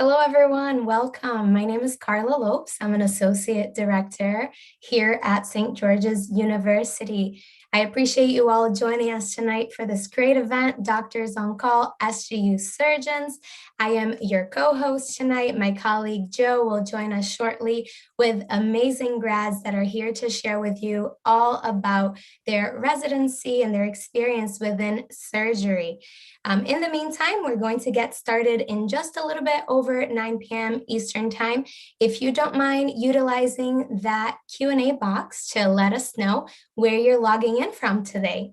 Hello, everyone. Welcome. My name is Carla Lopes. I'm an associate director here at St. George's University. I appreciate you all joining us tonight for this great event, Doctors on Call, SGU Surgeons. I am your co-host tonight. My colleague Joe will join us shortly with amazing grads that are here to share with you all about their residency and their experience within surgery. In the meantime, we're going to get started in just a little bit over 9 p.m. Eastern Time. If you don't mind utilizing that Q&A box to let us know where you're logging in from today.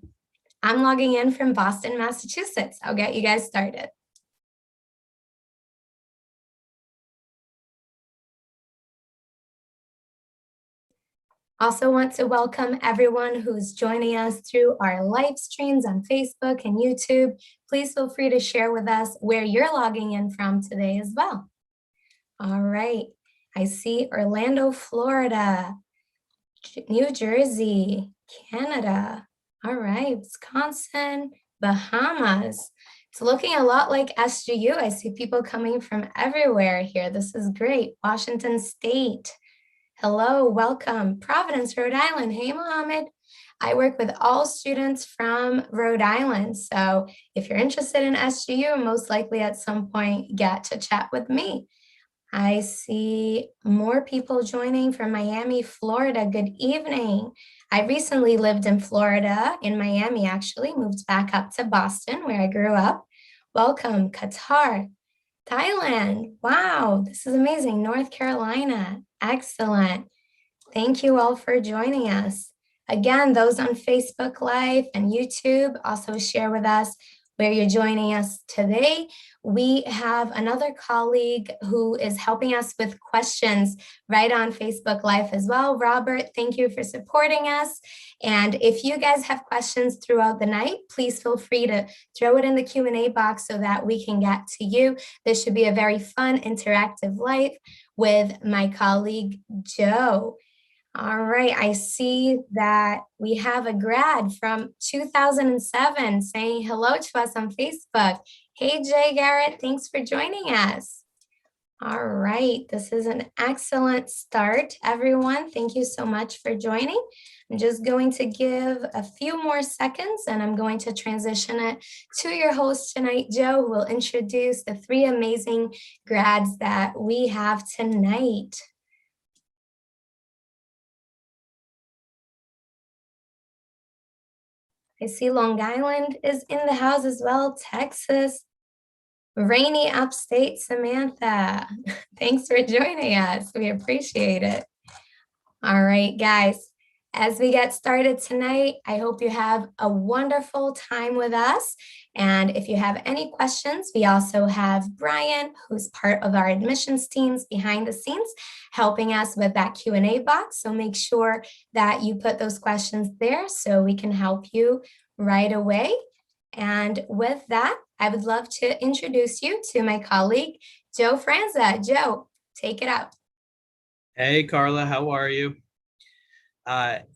I'm logging in from Boston, Massachusetts. I'll get you guys started. Also want to welcome everyone who's joining us through our live streams on Facebook and YouTube. Please feel free to share with us where you're logging in from today as well. All right, I see Orlando, Florida, New Jersey, Canada. All right, Wisconsin, Bahamas. It's looking a lot like SGU. I see people coming from everywhere here. This is great. Washington State. Hello, welcome. Providence, Rhode Island. Hey, Mohammed. I work with all students from Rhode Island. So if you're interested in SGU, most likely at some point get to chat with me. I see more people joining from Miami, Florida. Good evening. I recently lived in Florida, in Miami actually, moved back up to Boston where I grew up. Welcome, Qatar. Thailand, wow, this is amazing. North Carolina, excellent. Thank you all for joining us. Again, those on Facebook Live and YouTube, also share with us where you're joining us today. We have another colleague who is helping us with questions right on Facebook Live as well. Robert, thank you for supporting us. And if you guys have questions throughout the night, please feel free to throw it in the Q&A box so that we can get to you. This should be a very fun, interactive live with my colleague, Joe. All right, I see that we have a grad from 2007 saying hello to us on Facebook. Hey, Jay Garrett, thanks for joining us. All right, this is an excellent start, everyone. Thank you so much for joining. I'm just going to give a few more seconds and I'm going to transition it to your host tonight, Joe, who will introduce the three amazing grads that we have tonight. I see Long Island is in the house as well, Texas. Rainy upstate Samantha. Thanks for joining us. We appreciate it. All right, guys. As we get started tonight, I hope you have a wonderful time with us. And if you have any questions, we also have Brian, who's part of our admissions teams behind the scenes, helping us with that Q&A box. So make sure that you put those questions there so we can help you right away. And with that, I would love to introduce you to my colleague, Joe Franza. Joe, take it out. Hey, Carla, how are you?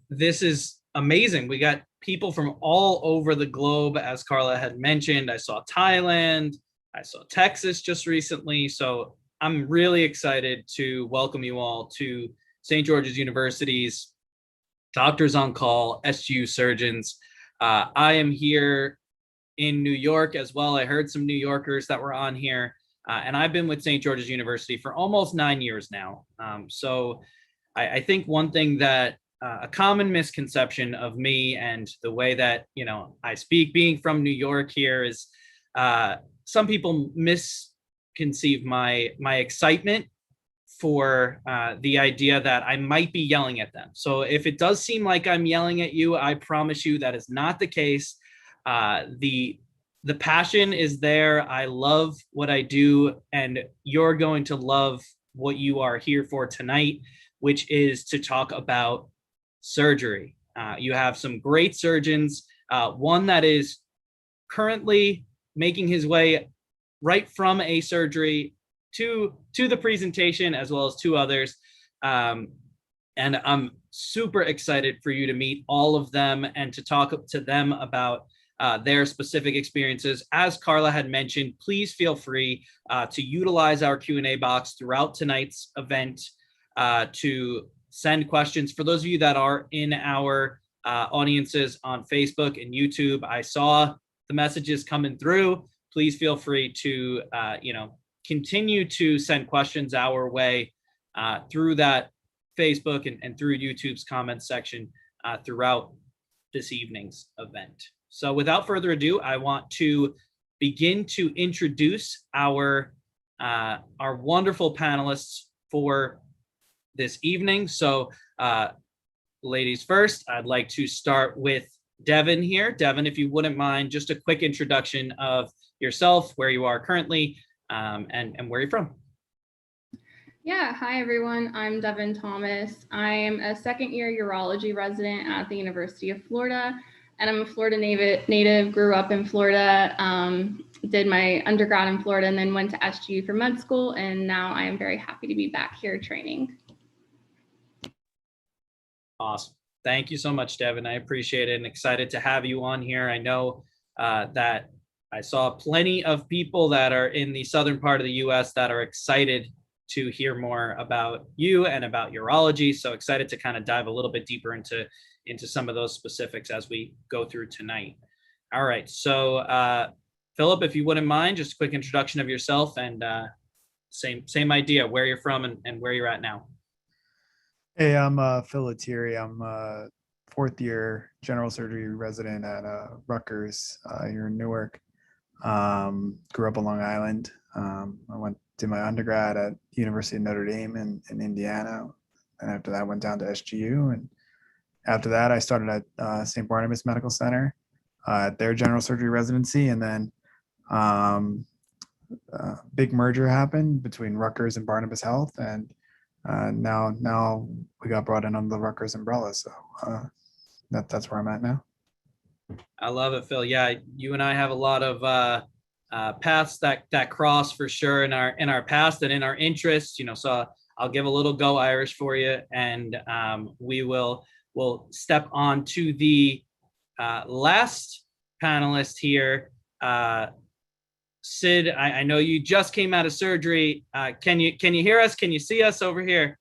This is amazing. We got people from all over the globe, as Carla had mentioned. I saw Thailand, I saw Texas just recently. So I'm really excited to welcome you all to St. George's University's Doctors on Call, SGU Surgeons. I am here in New York as well. I heard some New Yorkers that were on here, and I've been with St. George's University for almost 9 years now. So I think one thing that a common misconception of me and the way that, I speak being from New York here is some people misconceive my excitement for the idea that I might be yelling at them. So if it does seem like I'm yelling at you, I promise you that is not the case. The passion is there. I love what I do, and you're going to love what you are here for tonight, which is to talk about surgery. You have some great surgeons, one that is currently making his way right from a surgery to the presentation, as well as two others. And I'm super excited for you to meet all of them and to talk to them about their specific experiences. As Carla had mentioned, please feel free to utilize our Q&A box throughout tonight's event to send questions. For those of you that are in our audiences on Facebook and YouTube, I saw the messages coming through. Please feel free to, continue to send questions our way through that Facebook and through YouTube's comments section throughout this evening's event. So without further ado, I want to begin to introduce our wonderful panelists for this evening. So ladies first, I'd like to start with Devin here. Devin, if you wouldn't mind, just a quick introduction of yourself, where you are currently, and where you're from. Yeah, hi everyone. I'm Devin Thomas. I am a second-year urology resident at the University of Florida, and I'm a Florida native, grew up in Florida, did my undergrad in Florida, and then went to SGU for med school, and now I am very happy to be back here training. Awesome. Thank you so much, Devin. I appreciate it and excited to have you on here. I know that I saw plenty of people that are in the southern part of the US that are excited to hear more about you and about urology. So excited to kind of dive a little bit deeper into some of those specifics as we go through tonight. All right. So Philip, if you wouldn't mind, just a quick introduction of yourself and same idea, where you're from and where you're at now. Hey, I'm Phil Lettieri. I'm a fourth-year general surgery resident at Rutgers here in Newark. Grew up on Long Island. I did my undergrad at University of Notre Dame in Indiana, and after that, went down to SGU. And after that, I started at St. Barnabas Medical Center at their general surgery residency, and then big merger happened between Rutgers and Barnabas Health, and now we got brought in under the Rutgers umbrella. So that's where I'm at now. I love it, Phil. Yeah, you and I have a lot of paths that cross for sure in our past and in our interests. So I'll give a little Go Irish for you, and we'll step on to the last panelist here. Sid, I know you just came out of surgery. Can you hear us? Can you see us over here?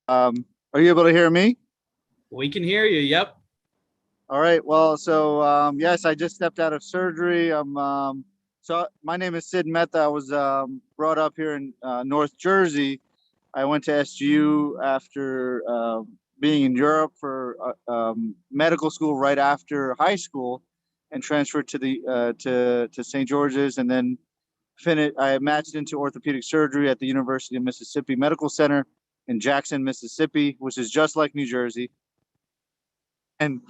Are you able to hear me? We can hear you. Yep. All right. Well, so yes, I just stepped out of surgery. So my name is Sid Mehta. I was brought up here in North Jersey. I went to SGU after being in Europe for medical school right after high school, and transferred to the to St. George's, and then I matched into orthopedic surgery at the University of Mississippi Medical Center in Jackson, Mississippi, which is just like New Jersey, and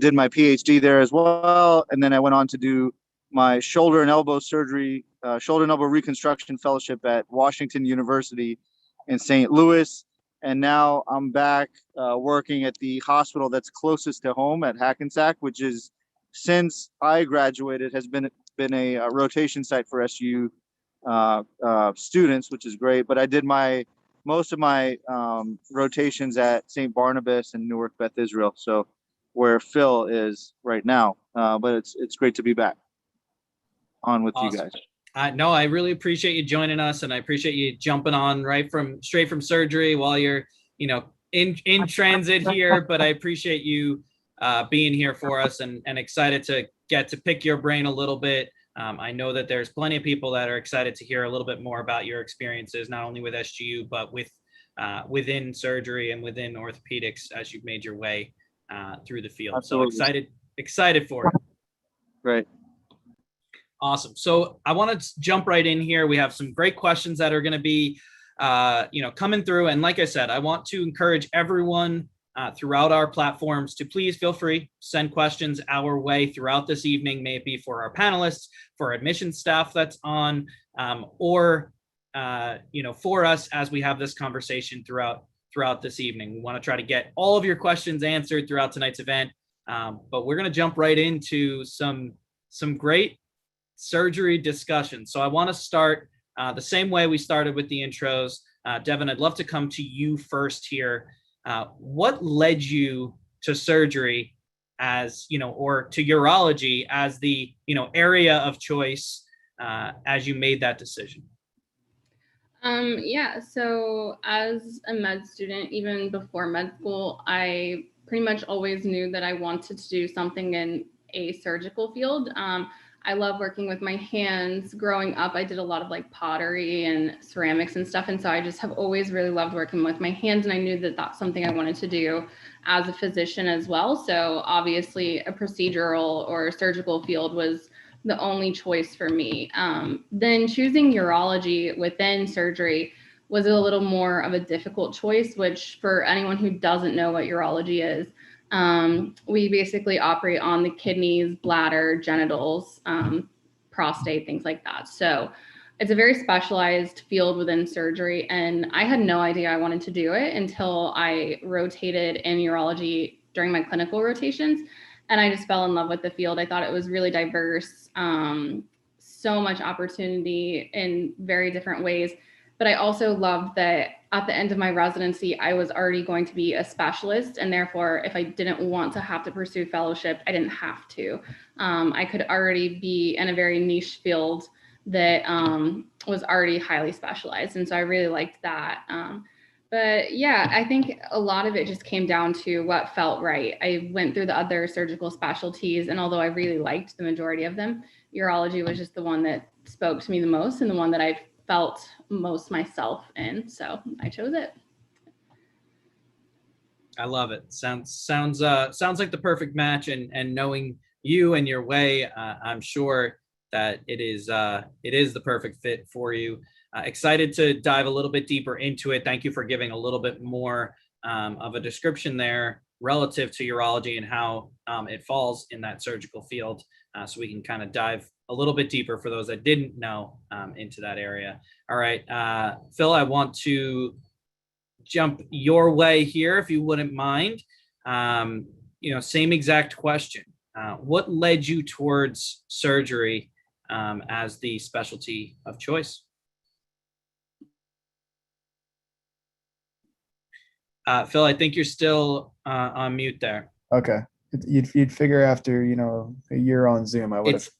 did my PhD there as well. And then I went on to do my shoulder and elbow surgery, shoulder and elbow reconstruction fellowship at Washington University in St. Louis. And now I'm back working at the hospital that's closest to home at Hackensack, which is, since I graduated, has been a rotation site for SU students, which is great. But I did most of my rotations at St. Barnabas and Newark Beth Israel, so where Phil is right now. But it's great to be back on with Awesome. you guys. No, I really appreciate you joining us, and I appreciate you jumping on straight from surgery while you're in transit here. But I appreciate you being here for us, and excited to get to pick your brain a little bit. I know that there's plenty of people that are excited to hear a little bit more about your experiences, not only with SGU, but within surgery and within orthopedics as you've made your way through the field. Absolutely. So excited for it. Great. Awesome. So I want to jump right in here. We have some great questions that are going to be, coming through. And like I said, I want to encourage everyone throughout our platforms to please feel free, send questions our way throughout this evening, may it be for our panelists, for admissions staff that's on, or for us as we have this conversation throughout this evening. We want to try to get all of your questions answered throughout tonight's event, but we're going to jump right into some great surgery discussion. So I want to start the same way we started with the intros. Devin, I'd love to come to you first here. What led you to surgery as, or to urology as the, area of choice as you made that decision? Yeah, so as a med student, even before med school, I pretty much always knew that I wanted to do something in a surgical field. I love working with my hands. Growing up, I did a lot of like pottery and ceramics and stuff. And so I just have always really loved working with my hands. And I knew that that's something I wanted to do as a physician as well. So obviously a procedural or surgical field was the only choice for me. Then choosing urology within surgery was a little more of a difficult choice, which for anyone who doesn't know what urology is, we basically operate on the kidneys, bladder, genitals, prostate, things like that. So it's a very specialized field within surgery. And I had no idea I wanted to do it until I rotated in urology during my clinical rotations. And I just fell in love with the field. I thought it was really diverse, so much opportunity in very different ways. But I also loved that at the end of my residency, I was already going to be a specialist. And therefore, if I didn't want to have to pursue fellowship, I didn't have to. I could already be in a very niche field that was already highly specialized. And so I really liked that. But yeah, I think a lot of it just came down to what felt right. I went through the other surgical specialties, and although I really liked the majority of them, urology was just the one that spoke to me the most and the one that I felt most myself in. So I chose it. I love it. Sounds like the perfect match. And knowing you and your way, I'm sure that it is the perfect fit for you. Excited to dive a little bit deeper into it. Thank you for giving a little bit more of a description there relative to urology and how it falls in that surgical field, so we can kind of dive a little bit deeper for those that didn't know into that area. All right, Phil, I want to jump your way here, if you wouldn't mind. Same exact question. What led you towards surgery as the specialty of choice? Phil, I think you're still on mute there. Okay. You'd figure after, a year on Zoom, I would have.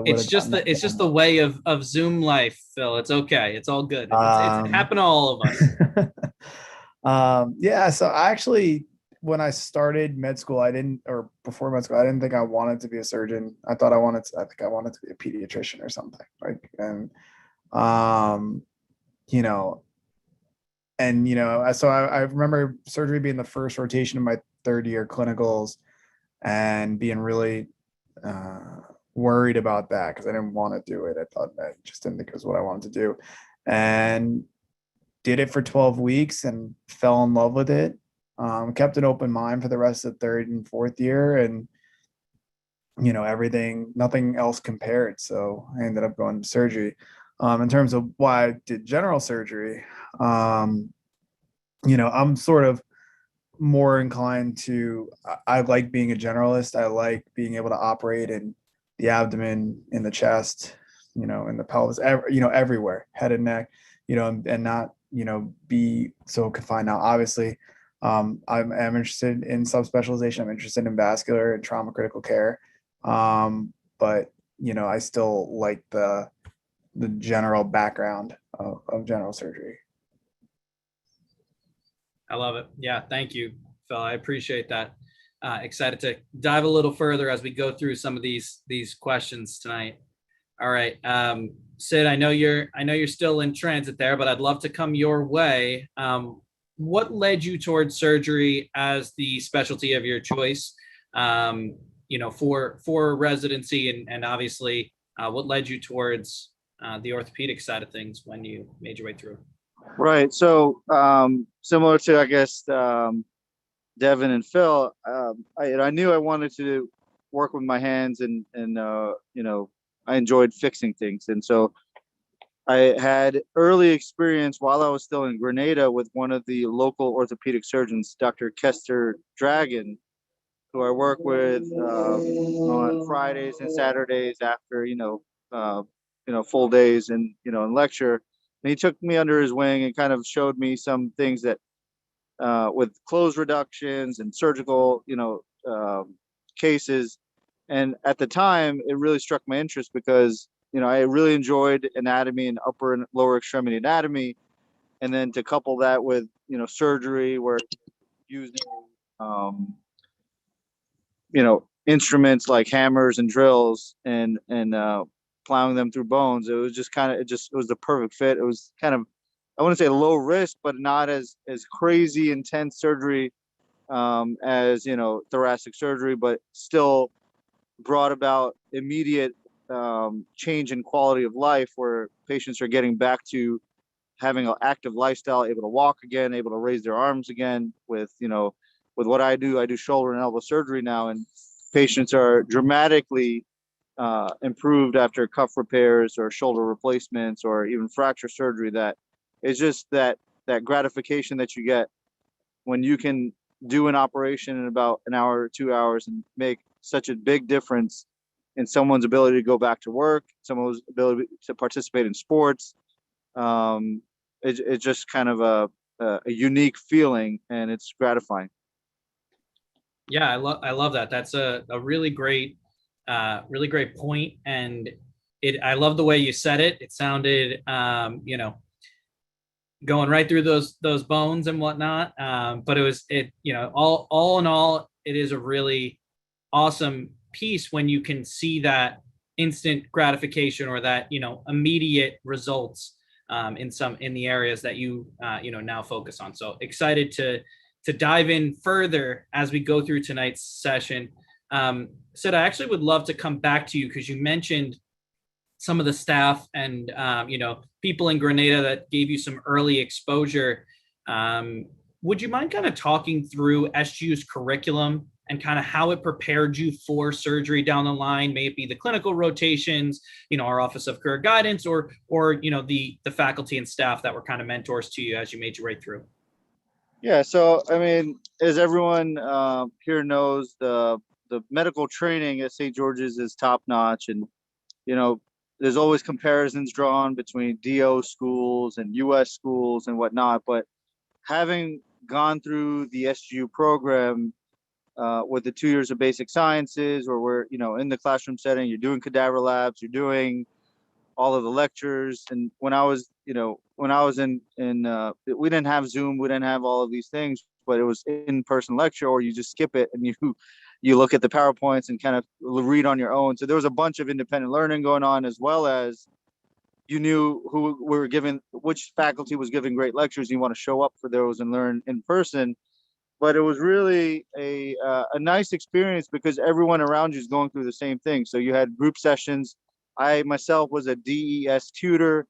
It's just the way of Zoom life, Phil. It's okay. It's all good. It happened to all of us. Yeah. So when I started med school, before med school, I didn't think I wanted to be a surgeon. I think I wanted to be a pediatrician or something. So I remember surgery being the first rotation of my third year clinicals and being really worried about that because I didn't want to do it. I just didn't think it was what I wanted to do, and did it for 12 weeks and fell in love with it. Kept an open mind for the rest of the third and fourth year, and nothing else compared. So I ended up going to surgery. In terms of why I did general surgery, I'm sort of more inclined to, I like being a generalist. I like being able to operate in the abdomen, in the chest, in the pelvis, everywhere, head and neck, and not, be so confined. Now, obviously, I'm interested in subspecialization. I'm interested in vascular and trauma critical care. But, I still like the general background of general surgery. I love it. Yeah, thank you, Phil. I appreciate that. Excited to dive a little further as we go through some of these questions tonight. All right, Sid, I know you're still in transit there, but I'd love to come your way. What led you towards surgery as the specialty of your choice? For residency, and obviously, what led you towards the orthopedic side of things when you made your way through? Right. So similar to, I guess, Devin and Phil, I knew I wanted to work with my hands and I enjoyed fixing things. And so I had early experience while I was still in Grenada with one of the local orthopedic surgeons, Dr. Kester Dragon, who I work with on Fridays and Saturdays after, full days and, in lecture. And he took me under his wing and kind of showed me some things that with close reductions and surgical, cases. And at the time, it really struck my interest because, I really enjoyed anatomy and upper and lower extremity anatomy. And then to couple that with, surgery where using, instruments like hammers and drills and plowing them through bones. It was just kind of, it was the perfect fit. It was kind of, I wouldn't say low risk, but not as crazy intense surgery as, thoracic surgery, but still brought about immediate change in quality of life where patients are getting back to having an active lifestyle, able to walk again, able to raise their arms again. With what I do shoulder and elbow surgery now, and patients are dramatically improved after cuff repairs or shoulder replacements or even fracture surgery. That it's just that gratification that you get when you can do an operation in about an hour or 2 hours and make such a big difference in someone's ability to go back to work, someone's ability to participate in sports. It's just kind of a unique feeling, and it's gratifying. Yeah, I love that. That's a really great point. And I love the way you said it. It sounded going right through those bones and whatnot. But all in all, it is a really awesome piece when you can see that instant gratification or that immediate results in the areas that you now focus on. So excited to dive in further as we go through tonight's session. Sid, I actually would love to come back to you because you mentioned some of the staff and people in Grenada that gave you some early exposure. Would you mind kind of talking through SGU's curriculum and kind of how it prepared you for surgery down the line? May it be the clinical rotations, our Office of Career Guidance, or the faculty and staff that were kind of mentors to you as you made your way through. Yeah, so I mean, as everyone here knows, the medical training at St. George's is top notch, and there's always comparisons drawn between DO schools and US schools and whatnot. But having gone through the SGU program with the 2 years of basic sciences, or we're in the classroom setting, you're doing cadaver labs, you're doing all of the lectures. And when I was in we didn't have Zoom, we didn't have all of these things, but it was in-person lecture, or you just skip it and you look at the PowerPoints and kind of read on your own. So there was a bunch of independent learning going on, as well as you knew who we were giving, which faculty was giving great lectures. You want to show up for those and learn in person. But it was really a nice experience because everyone around you is going through the same thing. So you had group sessions. I myself was a DES tutor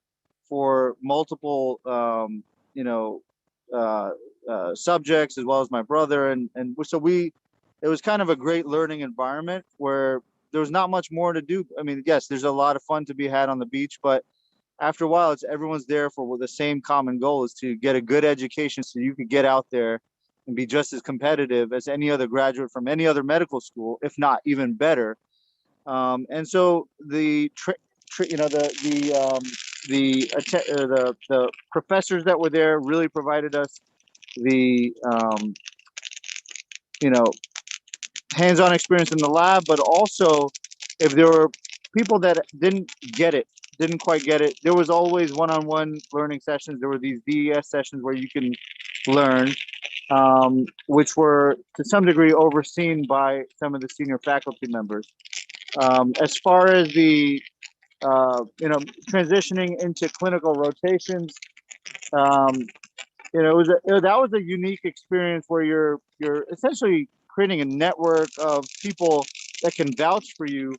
for multiple, subjects, as well as my brother. And so it was kind of a great learning environment where there was not much more to do. I mean, yes, there's a lot of fun to be had on the beach, but after a while, everyone's there for the same common goal, is to get a good education so you could get out there and be just as competitive as any other graduate from any other medical school, if not even better. And so the professors that were there really provided us the hands-on experience in the lab, but also if there were people that didn't quite get it, there was always one-on-one learning sessions. There were these DES sessions where you can learn, which were to some degree overseen by some of the senior faculty members. As far as the transitioning into clinical rotations, that was a unique experience where you're essentially creating a network of people that can vouch for you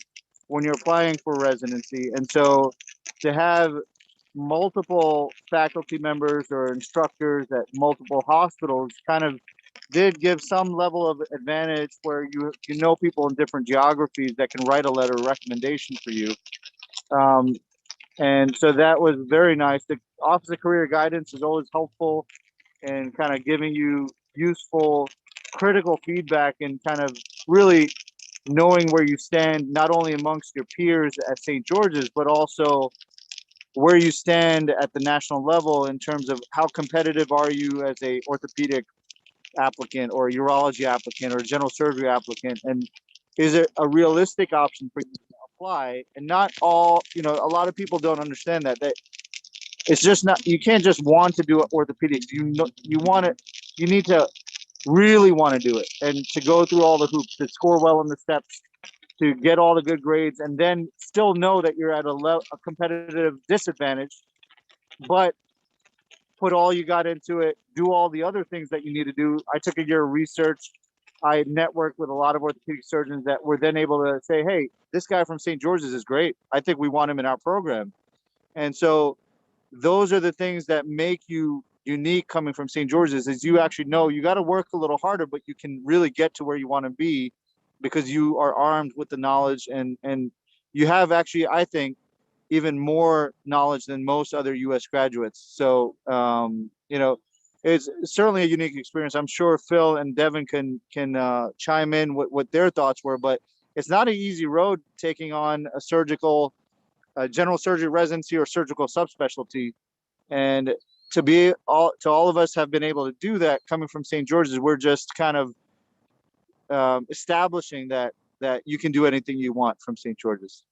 when you're applying for residency. And so to have multiple faculty members or instructors at multiple hospitals kind of did give some level of advantage, where you know people in different geographies that can write a letter of recommendation for you. And so that was very nice. The Office of Career Guidance is always helpful in kind of giving you useful, critical feedback and kind of really knowing where you stand, not only amongst your peers at St. George's, but also where you stand at the national level in terms of how competitive are you as a orthopedic applicant or a urology applicant or a general surgery applicant, and is it a realistic option for you to apply? And not all, a lot of people don't understand that it's just not, you can't just want to do orthopedics. You want it, you need to really want to do it and to go through all the hoops, to score well in the steps, to get all the good grades, and then still know that you're at a competitive disadvantage, but put all you got into it, do all the other things that you need to do. I took a year of research. I networked with a lot of orthopedic surgeons that were then able to say, hey, this guy from St. George's is great. I think we want him in our program. And so those are the things that make you unique coming from St. George's, is you actually know you got to work a little harder, but you can really get to where you want to be because you are armed with the knowledge, and you have actually, I think, even more knowledge than most other U.S. graduates. So, it's certainly a unique experience. I'm sure Phil and Devin can chime in what their thoughts were, but it's not an easy road taking on a general surgery residency or surgical subspecialty. And all of us have been able to do that coming from St. George's. We're just kind of establishing that you can do anything you want from St. George's.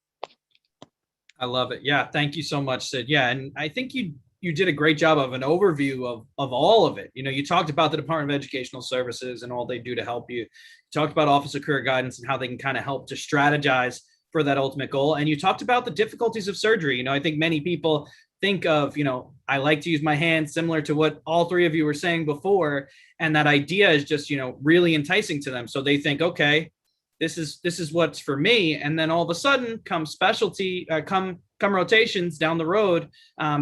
I love it. Yeah. Thank you so much, Sid. Yeah. And I think you did a great job of an overview of all of it. You talked about the Department of Educational Services and all they do to help you. You talked about Office of Career Guidance and how they can kind of help to strategize for that ultimate goal. And you talked about the difficulties of surgery. I think many people think of, I like to use my hands, similar to what all three of you were saying before. And that idea is just, really enticing to them. So they think, okay, this is what's for me. And then all of a sudden come rotations down the road,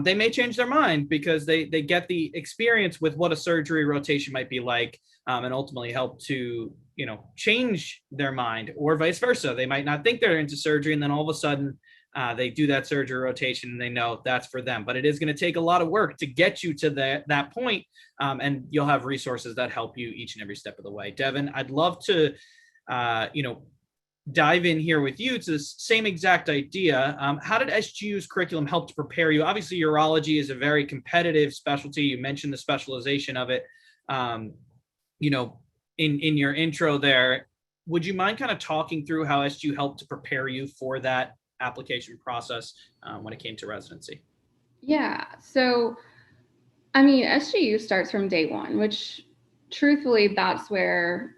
they may change their mind because they get the experience with what a surgery rotation might be like, and ultimately help to, change their mind, or vice versa. They might not think they're into surgery, and then all of a sudden they do that surgery rotation and they know that's for them. But it is going to take a lot of work to get you to that point, and you'll have resources that help you each and every step of the way. Devin, I'd love to dive in here with you to the same exact idea. How did SGU's curriculum help to prepare you? Obviously, urology is a very competitive specialty. You mentioned the specialization of it, in your intro there. Would you mind kind of talking through how SGU helped to prepare you for that application process when it came to residency? Yeah. So, SGU starts from day one, which truthfully, that's where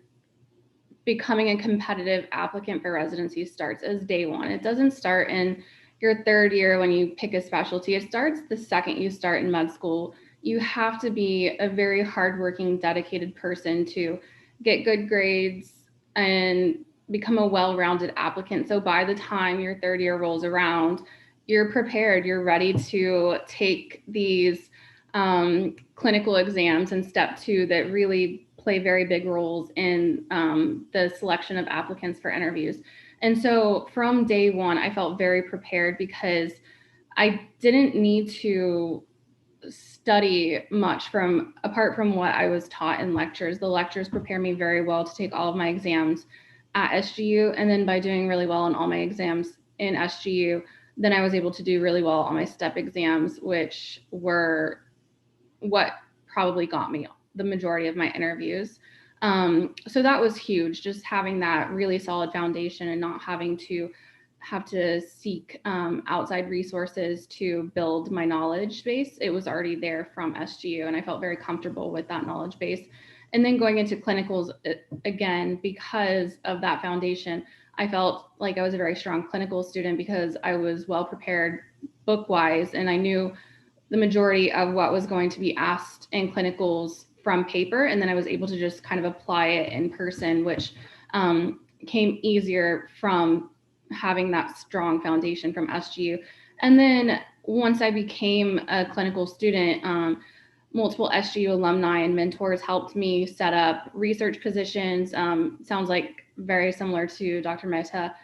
becoming a competitive applicant for residency starts, as day one. It doesn't start in your third year when you pick a specialty. It starts the second you start in med school. You have to be a very hardworking, dedicated person to get good grades and become a well-rounded applicant. So by the time your third year rolls around, you're prepared, you're ready to take these clinical exams in step two that really play very big roles in the selection of applicants for interviews. And so from day one, I felt very prepared because I didn't need to study much apart from what I was taught in lectures. The lectures prepare me very well to take all of my exams at SGU. And then by doing really well on all my exams in SGU, then I was able to do really well on my step exams, which were what probably got me the majority of my interviews. So that was huge, just having that really solid foundation and not having to seek outside resources to build my knowledge base. It was already there from SGU, and I felt very comfortable with that knowledge base. And then going into clinicals, again, because of that foundation, I felt like I was a very strong clinical student because I was well prepared book-wise, and I knew the majority of what was going to be asked in clinicals from paper. And then I was able to just kind of apply it in person, which came easier from having that strong foundation from SGU. And then once I became a clinical student, multiple SGU alumni and mentors helped me set up research positions. Sounds like very similar to Dr. Mehta.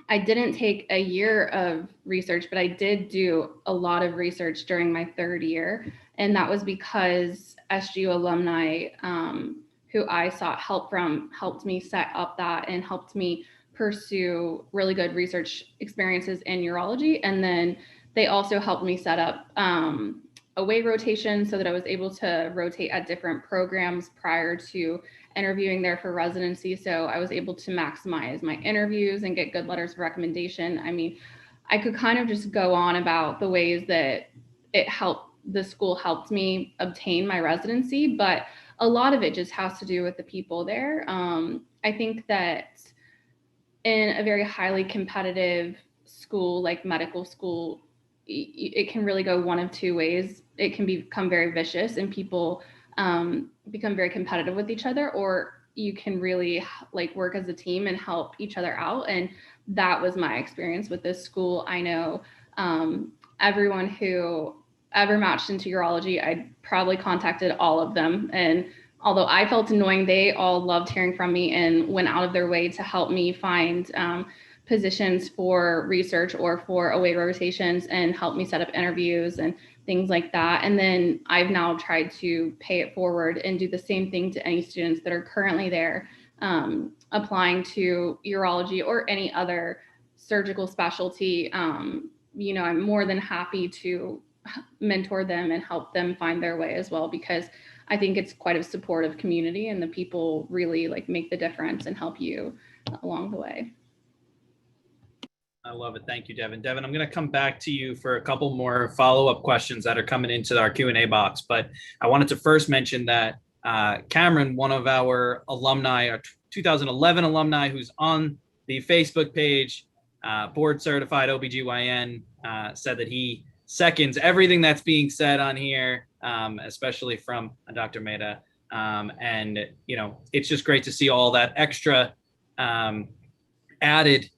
I didn't take a year of research, but I did do a lot of research during my third year. And that was because SGU alumni who I sought help from helped me set up that and helped me pursue really good research experiences in urology. And then they also helped me set up away rotation so that I was able to rotate at different programs prior to interviewing there for residency. So I was able to maximize my interviews and get good letters of recommendation. I mean, I could kind of just go on about the ways that the school helped me obtain my residency, but a lot of it just has to do with the people there. I think that in a very highly competitive school like medical school, it can really go one of two ways. It can become very vicious and people become very competitive with each other, or you can really like work as a team and help each other out. And that was my experience with this school. I know everyone who ever matched into urology, I probably contacted all of them. And although I felt annoying, they all loved hearing from me and went out of their way to help me find positions for research or for away rotations and help me set up interviews and things like that. And then I've now tried to pay it forward and do the same thing to any students that are currently there applying to urology or any other surgical specialty. You know, I'm more than happy to mentor them and help them find their way as well, because I think it's quite a supportive community and the people really like make the difference and help you along the way. I love it. Thank you, Devin. Devin, I'm going to come back to you for a couple more follow-up questions that are coming into our Q&A box. But I wanted to first mention that Cameron, one of our alumni, our 2011 alumni who's on the Facebook page, board certified OBGYN, said that he seconds everything that's being said on here, especially from Dr. Mehta. And, you know, it's just great to see all that extra added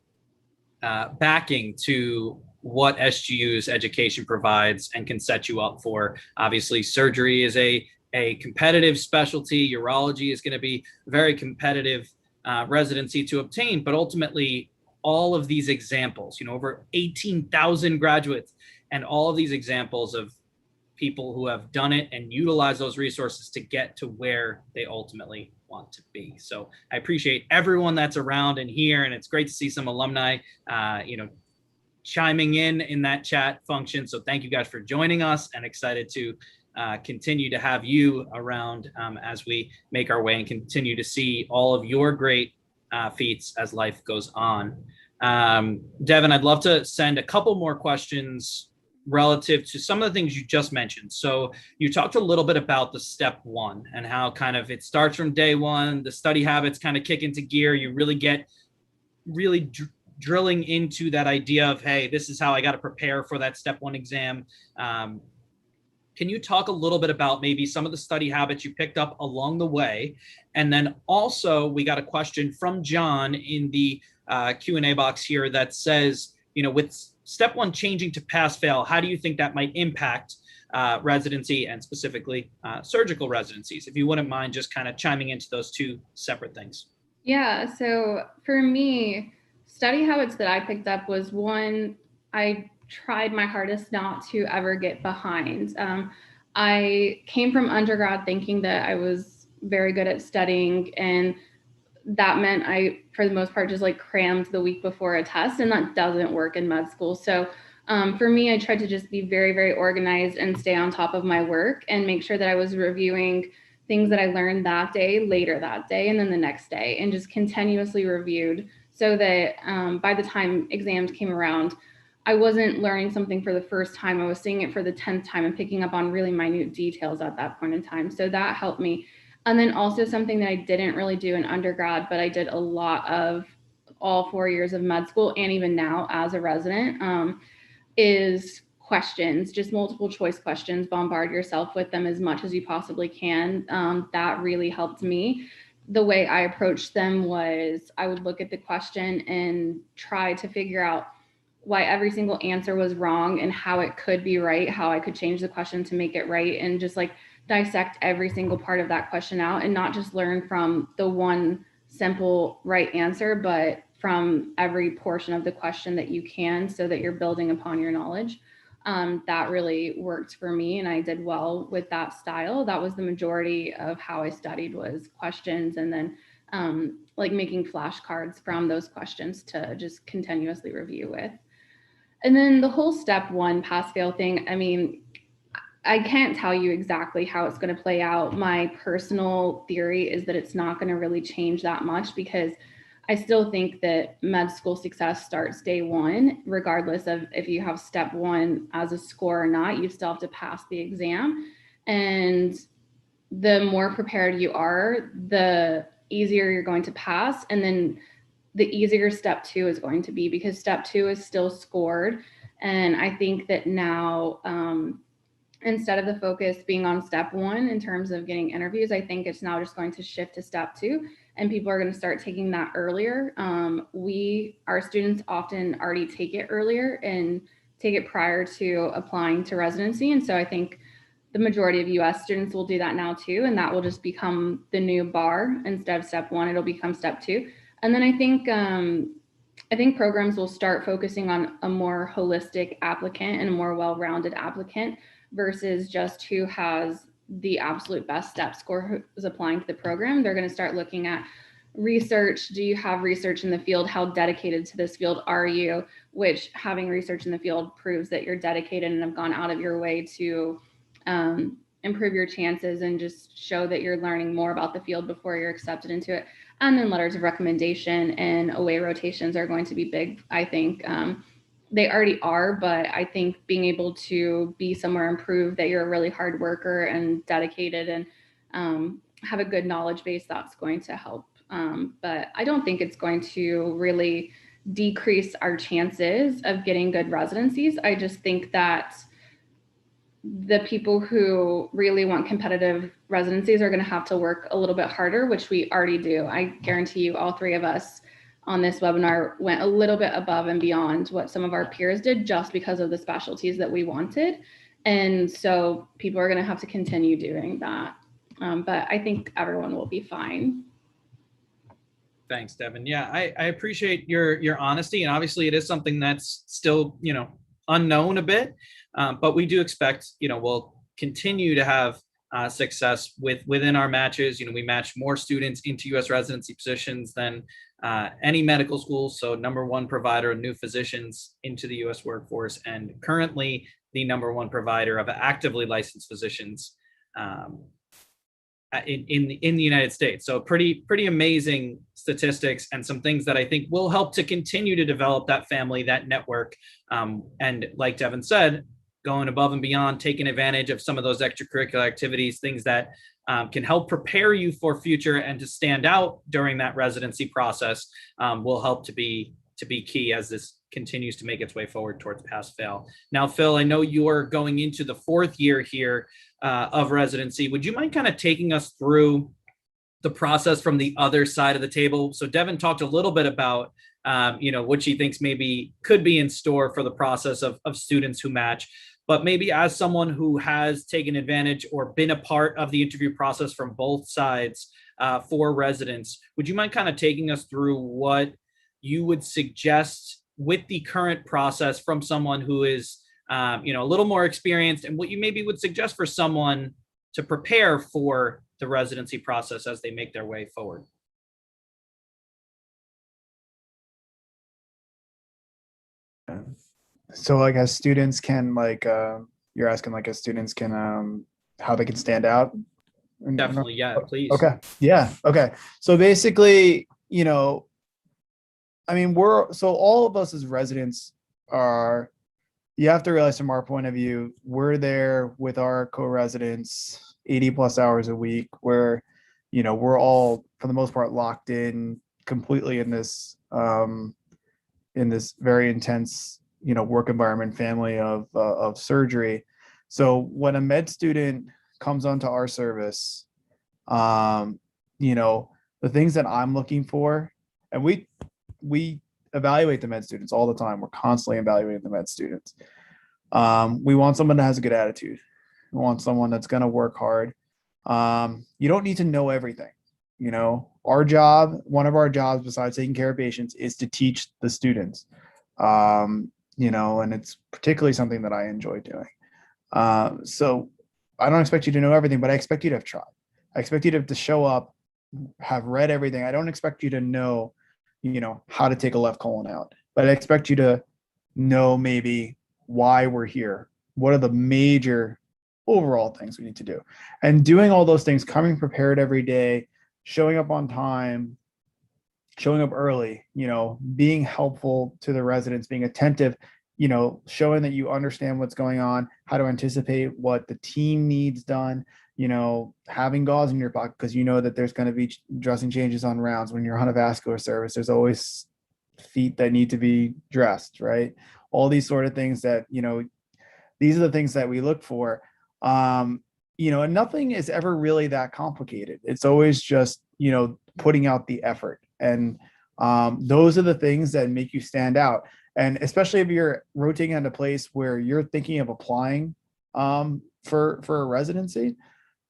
backing to what SGU's education provides and can set you up for. Obviously, surgery is a competitive specialty. Urology is going to be very competitive residency to obtain, but ultimately all of these examples, you know, over 18,000 graduates and all of these examples of people who have done it and utilize those resources to get to where they ultimately want to be. So I appreciate everyone that's around and here, and it's great to see some alumni, you know, chiming in that chat function. So thank you guys for joining us, and excited to continue to have you around as we make our way and continue to see all of your great feats as life goes on. Devin, I'd love to send a couple more questions relative to some of the things you just mentioned. So you talked a little bit about the step one and how kind of it starts from day one, the study habits kind of kick into gear. You really get drilling into that idea of, hey, this is how I got to prepare for that step one exam. Can you talk a little bit about maybe some of the study habits you picked up along the way? And then also we got a question from John in the Q&A box here that says, you know, with step one changing to pass fail, how do you think that might impact residency and specifically surgical residencies? If you wouldn't mind just kind of chiming into those two separate things. Yeah, so for me, study habits that I picked up was one, I tried my hardest not to ever get behind. I came from undergrad thinking that I was very good at studying, and that meant I, for the most part, just like crammed the week before a test, and that doesn't work in med school. So for me, I tried to just be very, very organized and stay on top of my work and make sure that I was reviewing things that I learned that day, later that day, and then the next day, and just continuously reviewed so that by the time exams came around, I wasn't learning something for the first time. I was seeing it for the 10th time and picking up on really minute details at that point in time. So that helped me. And then also something that I didn't really do in undergrad, but I did a lot of all 4 years of med school and even now as a resident, is questions, just multiple choice questions. Bombard yourself with them as much as you possibly can. That really helped me. The way I approached them was I would look at the question and try to figure out why every single answer was wrong and how it could be right, how I could change the question to make it right, and just like dissect every single part of that question out and not just learn from the one simple right answer, but from every portion of the question that you can so that you're building upon your knowledge. That really worked for me, and I did well with that style. That was the majority of how I studied, was questions, and then like making flashcards from those questions to just continuously review with. And then the whole step one pass fail thing, I mean, I can't tell you exactly how it's going to play out. My personal theory is that it's not going to really change that much, because I still think that med school success starts day one, regardless of if you have step one as a score or not. You still have to pass the exam. And the more prepared you are, the easier you're going to pass. And then the easier step two is going to be, because step two is still scored. And I think that now, instead of the focus being on step one in terms of getting interviews, I think it's now just going to shift to step two, and people are going to start taking that earlier. Our students often already take it earlier and take it prior to applying to residency. And so I think the majority of US students will do that now too. And that will just become the new bar. Instead of step one, it'll become step two. And then I think programs will start focusing on a more holistic applicant and a more well-rounded applicant versus just who has the absolute best step score who's applying to the program. They're going to start looking at research. Do you have research in the field? How dedicated to this field are you? Which, having research in the field proves that you're dedicated and have gone out of your way to improve your chances and just show that you're learning more about the field before you're accepted into it. And then letters of recommendation and away rotations are going to be big, I think. They already are, but I think being able to be somewhere and prove that you're a really hard worker and dedicated and have a good knowledge base, that's going to help. But I don't think it's going to really decrease our chances of getting good residencies. I just think that the people who really want competitive residencies are going to have to work a little bit harder, which we already do. I guarantee you all three of us on this webinar went a little bit above and beyond what some of our peers did, just because of the specialties that we wanted. And so people are going to have to continue doing that. But I think everyone will be fine. Thanks, Devin. Yeah, I appreciate your honesty, and obviously it is something that's still, unknown a bit, but we do expect, we'll continue to have success within our matches. We match more students into U.S. residency positions than any medical school. So #1 provider of new physicians into the U.S. workforce, and currently the #1 provider of actively licensed physicians in the United States. So pretty amazing statistics, and some things that I think will help to continue to develop that family, that network. And like Devin said, going above and beyond, taking advantage of some of those extracurricular activities, things that can help prepare you for future and to stand out during that residency process, will help to be key as this continues to make its way forward towards pass fail. Now, Phil, I know you are going into the 4th year here of residency. Would you mind kind of taking us through the process from the other side of the table? So Devin talked a little bit about what she thinks maybe could be in store for the process of students who match. But maybe as someone who has taken advantage or been a part of the interview process from both sides for residents, would you mind kind of taking us through what you would suggest with the current process from someone who is a little more experienced, and what you maybe would suggest for someone to prepare for the residency process as they make their way forward? So like as students can you're asking as students can how they can stand out? Definitely, yeah, please. Okay. Yeah. Okay. So basically, all of us as residents you have to realize from our point of view, we're there with our co-residents 80 plus hours a week, where, we're all for the most part locked in completely in this very intense, work environment, family of surgery. So when a med student comes onto our service, the things that I'm looking for, and we evaluate the med students all the time. We're constantly evaluating the med students. We want someone that has a good attitude. We want someone that's going to work hard. You don't need to know everything. One of our jobs besides taking care of patients is to teach the students. And it's particularly something that I enjoy doing. So I don't expect you to know everything, but I expect you to have tried. I expect you to show up, have read everything. I don't expect you to know, how to take a left colon out, but I expect you to know maybe why we're here. What are the major overall things we need to do. And doing all those things, coming prepared every day, showing up on time, showing up early, being helpful to the residents, being attentive, showing that you understand what's going on, how to anticipate what the team needs done, having gauze in your pocket because you know that there's going to be dressing changes on rounds. When you're on a vascular service, there's always feet that need to be dressed, right? All these sort of things that, these are the things that we look for. And nothing is ever really that complicated. It's always just, putting out the effort. And those are the things that make you stand out. And especially if you're rotating into a place where you're thinking of applying for a residency,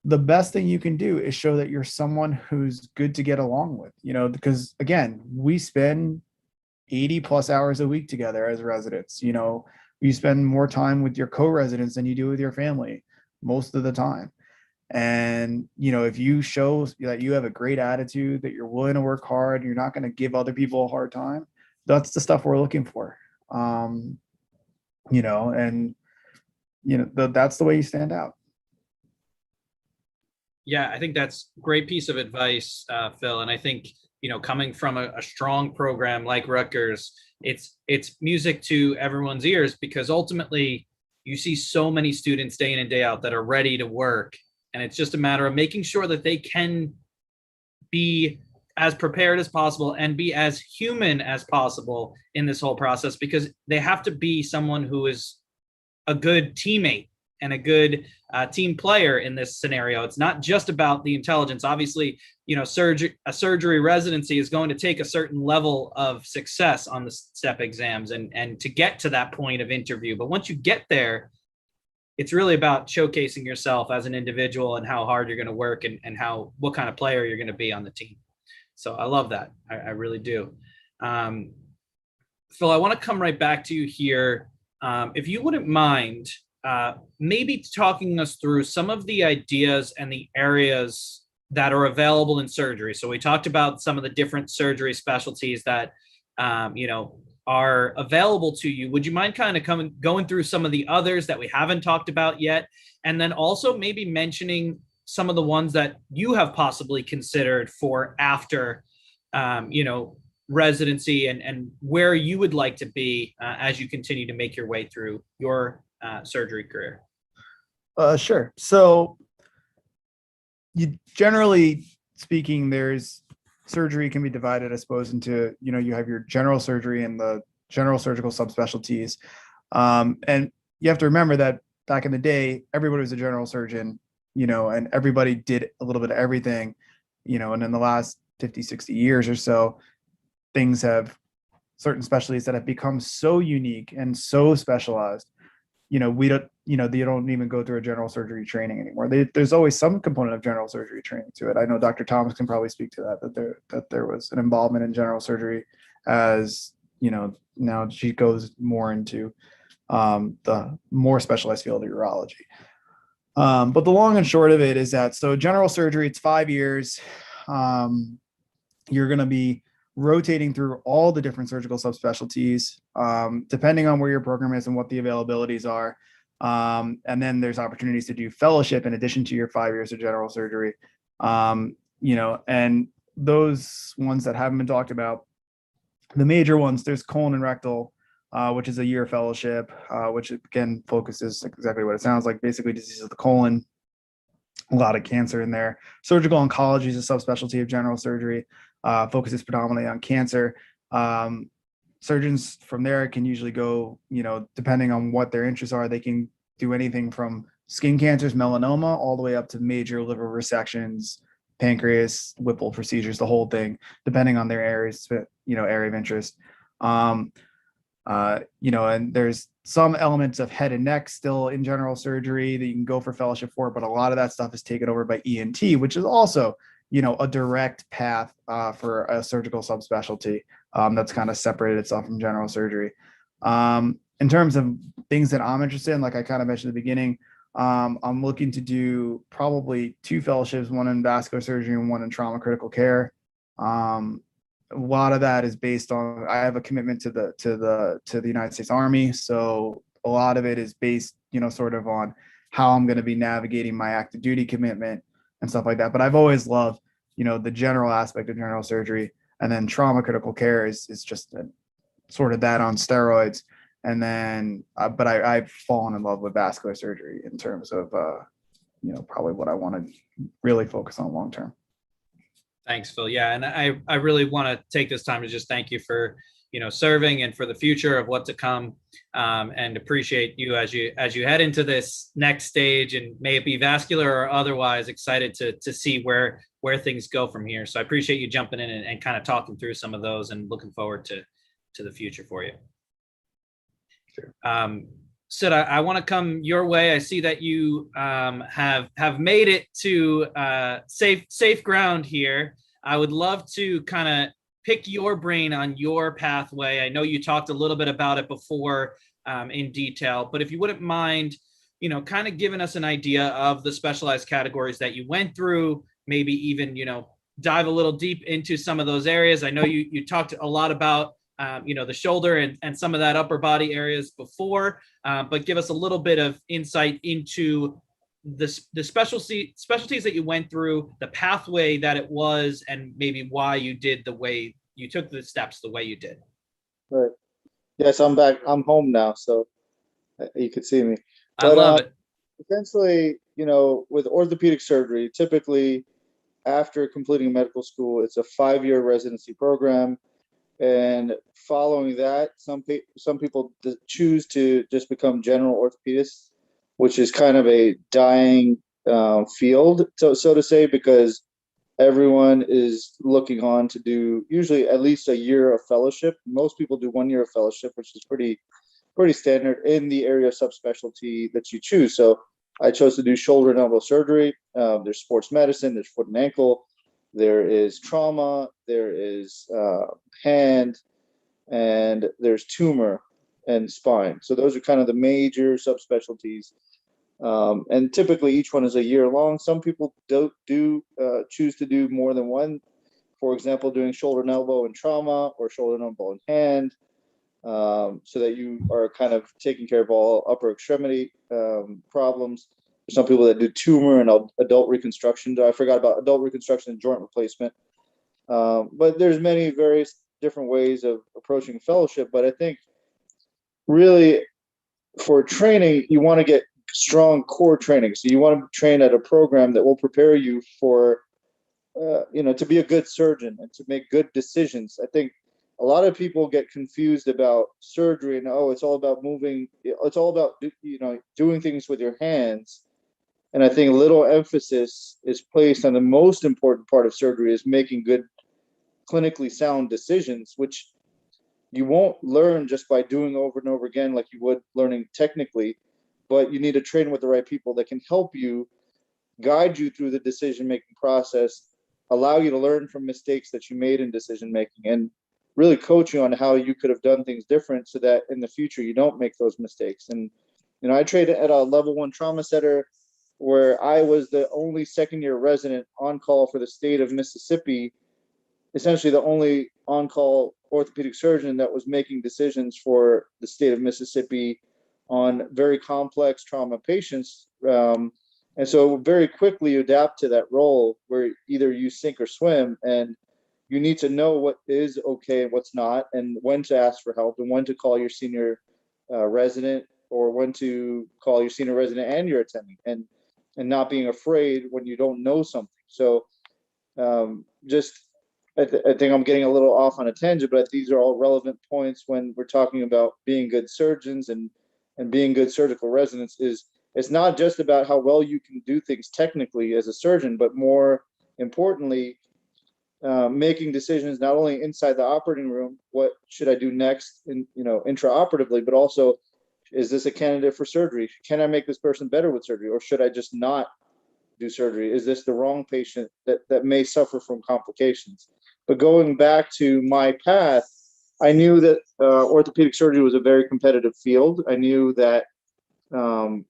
the best thing you can do is show that you're someone who's good to get along with, because again, we spend 80 plus hours a week together as residents. You spend more time with your co-residents than you do with your family most of the time. And, if you show that you have a great attitude, that you're willing to work hard, you're not going to give other people a hard time, that's the stuff we're looking for. That's the way you stand out. Yeah, I think that's a great piece of advice, Phil. And I think, coming from a strong program like Rutgers, it's music to everyone's ears, because ultimately you see so many students day in and day out that are ready to work. And it's just a matter of making sure that they can be as prepared as possible and be as human as possible in this whole process, because they have to be someone who is a good teammate and a good team player in this scenario. It's not just about the intelligence. Obviously, a surgery residency is going to take a certain level of success on the STEP exams and to get to that point of interview. But once you get there, it's really about showcasing yourself as an individual and how hard you're going to work and what kind of player you're going to be on the team. So I love that. I really do. Phil, I want to come right back to you here. If you wouldn't mind, maybe talking us through some of the ideas and the areas that are available in surgery. So we talked about some of the different surgery specialties that, are available to you. Would you mind kind of going through some of the others that we haven't talked about yet? And then also maybe mentioning some of the ones that you have possibly considered for after, residency and where you would like to be as you continue to make your way through your surgery career. Sure. So generally speaking, there's surgery can be divided, I suppose, into, you have your general surgery and the general surgical subspecialties. And you have to remember that back in the day, everybody was a general surgeon, and everybody did a little bit of everything, and in the last 50, 60 years or so, things have certain specialties that have become so unique and so specialized. We don't, they don't even go through a general surgery training anymore. There's always some component of general surgery training to it. I know Dr. Thomas can probably speak to that there was an involvement in general surgery, as now she goes more into the more specialized field of urology. But the long and short of it is that, so general surgery, it's 5 years. You're going to be rotating through all the different surgical subspecialties, depending on where your program is and what the availabilities are. And then there's opportunities to do fellowship in addition to your 5 years of general surgery. And those ones that haven't been talked about, the major ones, there's colon and rectal, which is a year fellowship, which again focuses exactly what it sounds like, basically diseases of the colon, a lot of cancer in there. Surgical oncology is a subspecialty of general surgery, focuses predominantly on cancer. Surgeons from there can usually go, depending on what their interests are, they can do anything from skin cancers, melanoma, all the way up to major liver resections, pancreas, Whipple procedures, the whole thing, depending on their areas, area of interest. And there's some elements of head and neck still in general surgery that you can go for fellowship for, but a lot of that stuff is taken over by ENT, which is also, a direct path for a surgical subspecialty that's kind of separated itself from general surgery. In terms of things that I'm interested in, like I kind of mentioned at the beginning, I'm looking to do probably 2 fellowships, one in vascular surgery and one in trauma critical care. A lot of that is based on, I have a commitment to the United States Army. So a lot of it is based, sort of on how I'm going to be navigating my active duty commitment and stuff like that. But I've always loved, the general aspect of general surgery, and then trauma critical care is just sort of that on steroids. And then, but I've fallen in love with vascular surgery in terms of, probably what I want to really focus on long term. Thanks, Phil. Yeah, and I really want to take this time to just thank you for serving and for the future of what to come, and appreciate you as you head into this next stage, and may it be vascular or otherwise. Excited to see where things go from here. So I appreciate you jumping in and kind of talking through some of those, and looking forward to the future for you. Sure. Sid, I want to come your way. I see that you have made it to safe ground here. I would love to kind of pick your brain on your pathway. I know you talked a little bit about it before in detail, but if you wouldn't mind, kind of giving us an idea of the specialized categories that you went through, maybe even, dive a little deep into some of those areas. I know you talked a lot about the shoulder and some of that upper body areas before, but give us a little bit of insight into the specialties that you went through, the pathway that it was, and maybe why you did the way you took the steps the way you did. Right. Yes, I'm back. I'm home now, so you could see me. I love it. Essentially, with orthopedic surgery, typically after completing medical school, it's a 5-year residency program. And following that, some people choose to just become general orthopedists, which is kind of a dying field, so to say, because everyone is looking on to do usually at least a year of fellowship. Most people do 1 year of fellowship, which is pretty standard in the area of subspecialty that you choose. So I chose to do shoulder and elbow surgery. There's sports medicine, there's foot and ankle, there is trauma, there is hand, and there's tumor and spine. So those are kind of the major subspecialties. And typically each one is a year long. Some people choose to do more than one. For example, doing shoulder and elbow and trauma, or shoulder and elbow and hand, so that you are kind of taking care of all upper extremity problems. There's some people that do tumor and adult reconstruction. I forgot about adult reconstruction and joint replacement. But there's many various different ways of approaching fellowship. But I think really for training, you want to get strong core training. So you want to train at a program that will prepare you for, to be a good surgeon and to make good decisions. I think a lot of people get confused about surgery and, it's all about moving. It's all about, doing things with your hands. And I think little emphasis is placed on the most important part of surgery, is making good, clinically sound decisions, which you won't learn just by doing over and over again like you would learning technically, but you need to train with the right people that can help you, guide you through the decision-making process, allow you to learn from mistakes that you made in decision-making, and really coach you on how you could have done things different so that in the future you don't make those mistakes. And, I trained at a level 1 trauma center where I was the only second-year resident on call for the state of Mississippi, essentially the only on-call orthopedic surgeon that was making decisions for the state of Mississippi on very complex trauma patients. And so very quickly you adapt to that role where either you sink or swim, and you need to know what is okay and what's not, and when to ask for help, and when to call your senior resident, or when to call your senior resident and your attending, and not being afraid when you don't know something. So I think I'm getting a little off on a tangent, but these are all relevant points when we're talking about being good surgeons and being good surgical residents. It's not just about how well you can do things technically as a surgeon, but more importantly, making decisions not only inside the operating room, what should I do next intraoperatively, but also, is this a candidate for surgery? Can I make this person better with surgery, or should I just not do surgery? Is this the wrong patient that may suffer from complications? But going back to my path, I knew that orthopedic surgery was a very competitive field. I knew that, going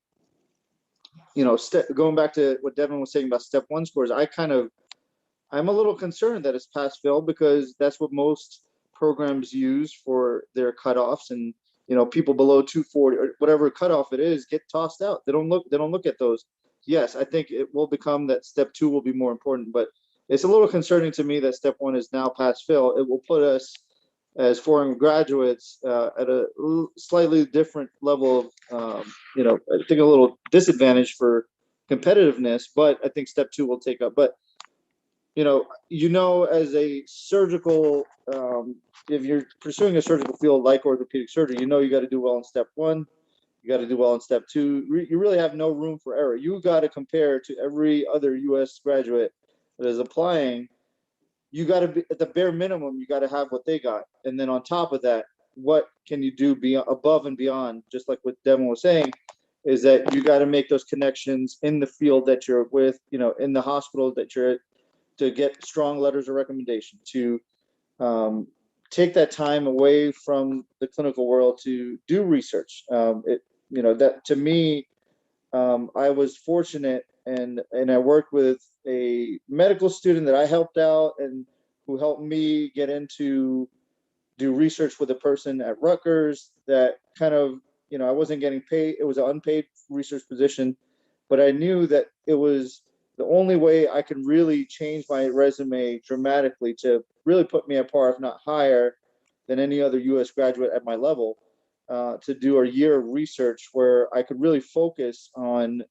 back to what Devin was saying about step 1 scores, I'm a little concerned that it's pass fail, because that's what most programs use for their cutoffs. And people below 240 or whatever cutoff it is get tossed out. They don't look at those. Yes, I think it will become that step 2 will be more important, but it's a little concerning to me that step 1 is now pass fail. It will put us as foreign graduates at a slightly different level of, I think a little disadvantage for competitiveness, but I think step 2 will take up. But, as a surgical, if you're pursuing a surgical field like orthopedic surgery, you got to do well in step 1. You got to do well in step 2. You really have no room for error. You got to compare to every other U.S. graduate that is applying. You got to be at the bare minimum. You got to have what they got, and then on top of that, what can you do above and beyond? Just like what Devin was saying, is that you got to make those connections in the field that you're with, in the hospital that you're at, to get strong letters of recommendation, to take that time away from the clinical world to do research. That to me, I was fortunate, and I worked with a medical student that I helped out and who helped me get into do research with a person at Rutgers that kind of, I wasn't getting paid. It was an unpaid research position, but I knew that it was the only way I could really change my resume dramatically to really put me at par, if not higher, than any other U.S. graduate at my level, to do a year of research where I could really focus on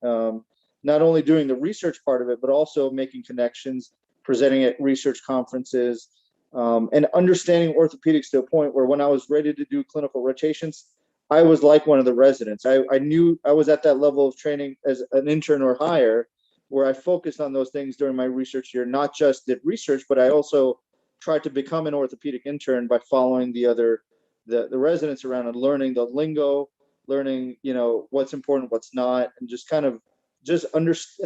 not only doing the research part of it, but also making connections, presenting at research conferences, and understanding orthopedics to a point where when I was ready to do clinical rotations, I was like one of the residents. I knew I was at that level of training as an intern or higher, where I focused on those things during my research year, not just did research, but I also tried to become an orthopedic intern by following the residents around and learning the lingo, learning, what's important, what's not, and just kind of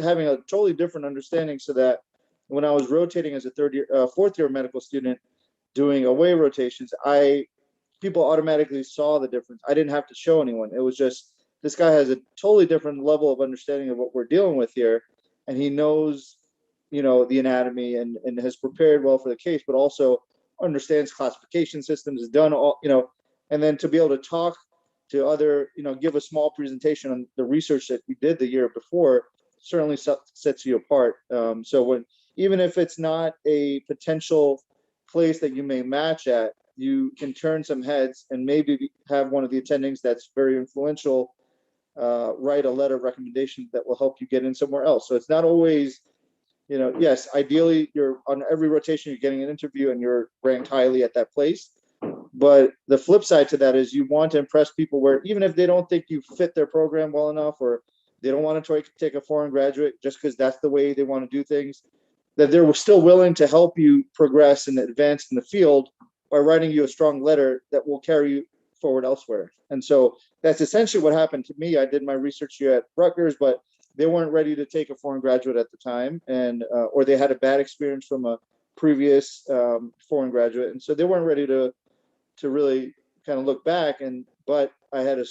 having a totally different understanding, so that when I was rotating as a fourth year medical student doing away rotations, people automatically saw the difference. I didn't have to show anyone. It was just, this guy has a totally different level of understanding of what we're dealing with here. And he knows, the anatomy and has prepared well for the case, but also understands classification systems, has done all, and then to be able to talk to other, give a small presentation on the research that we did the year before certainly sets you apart. So even if it's not a potential place that you may match at, you can turn some heads and maybe have one of the attendings that's very influential write a letter of recommendation that will help you get in somewhere else. So it's not always, yes, ideally you're on every rotation, you're getting an interview and you're ranked highly at that place. But the flip side to that is you want to impress people where even if they don't think you fit their program well enough, or they don't want to take a foreign graduate just because that's the way they want to do things, that they're still willing to help you progress and advance in the field by writing you a strong letter that will carry you forward elsewhere. And so that's essentially what happened to me. I did my research here at Rutgers, but they weren't ready to take a foreign graduate at the time, and or they had a bad experience from a previous foreign graduate, and so they weren't ready to really kind of look back. But I had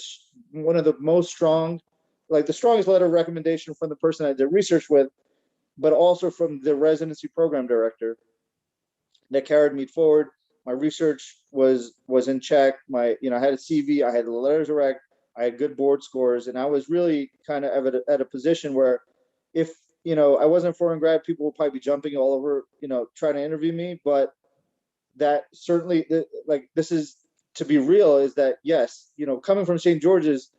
one of the most strong, like the strongest letter of recommendation from the person I did research with, but also from the residency program director that carried me forward. My research was in check. I had a CV, I had the letters of rec, I had good board scores, and I was really kind of at a position where if, I wasn't foreign grad, people would probably be jumping all over, trying to interview me. But that certainly, this is, to be real, is that, yes, coming from St. George's,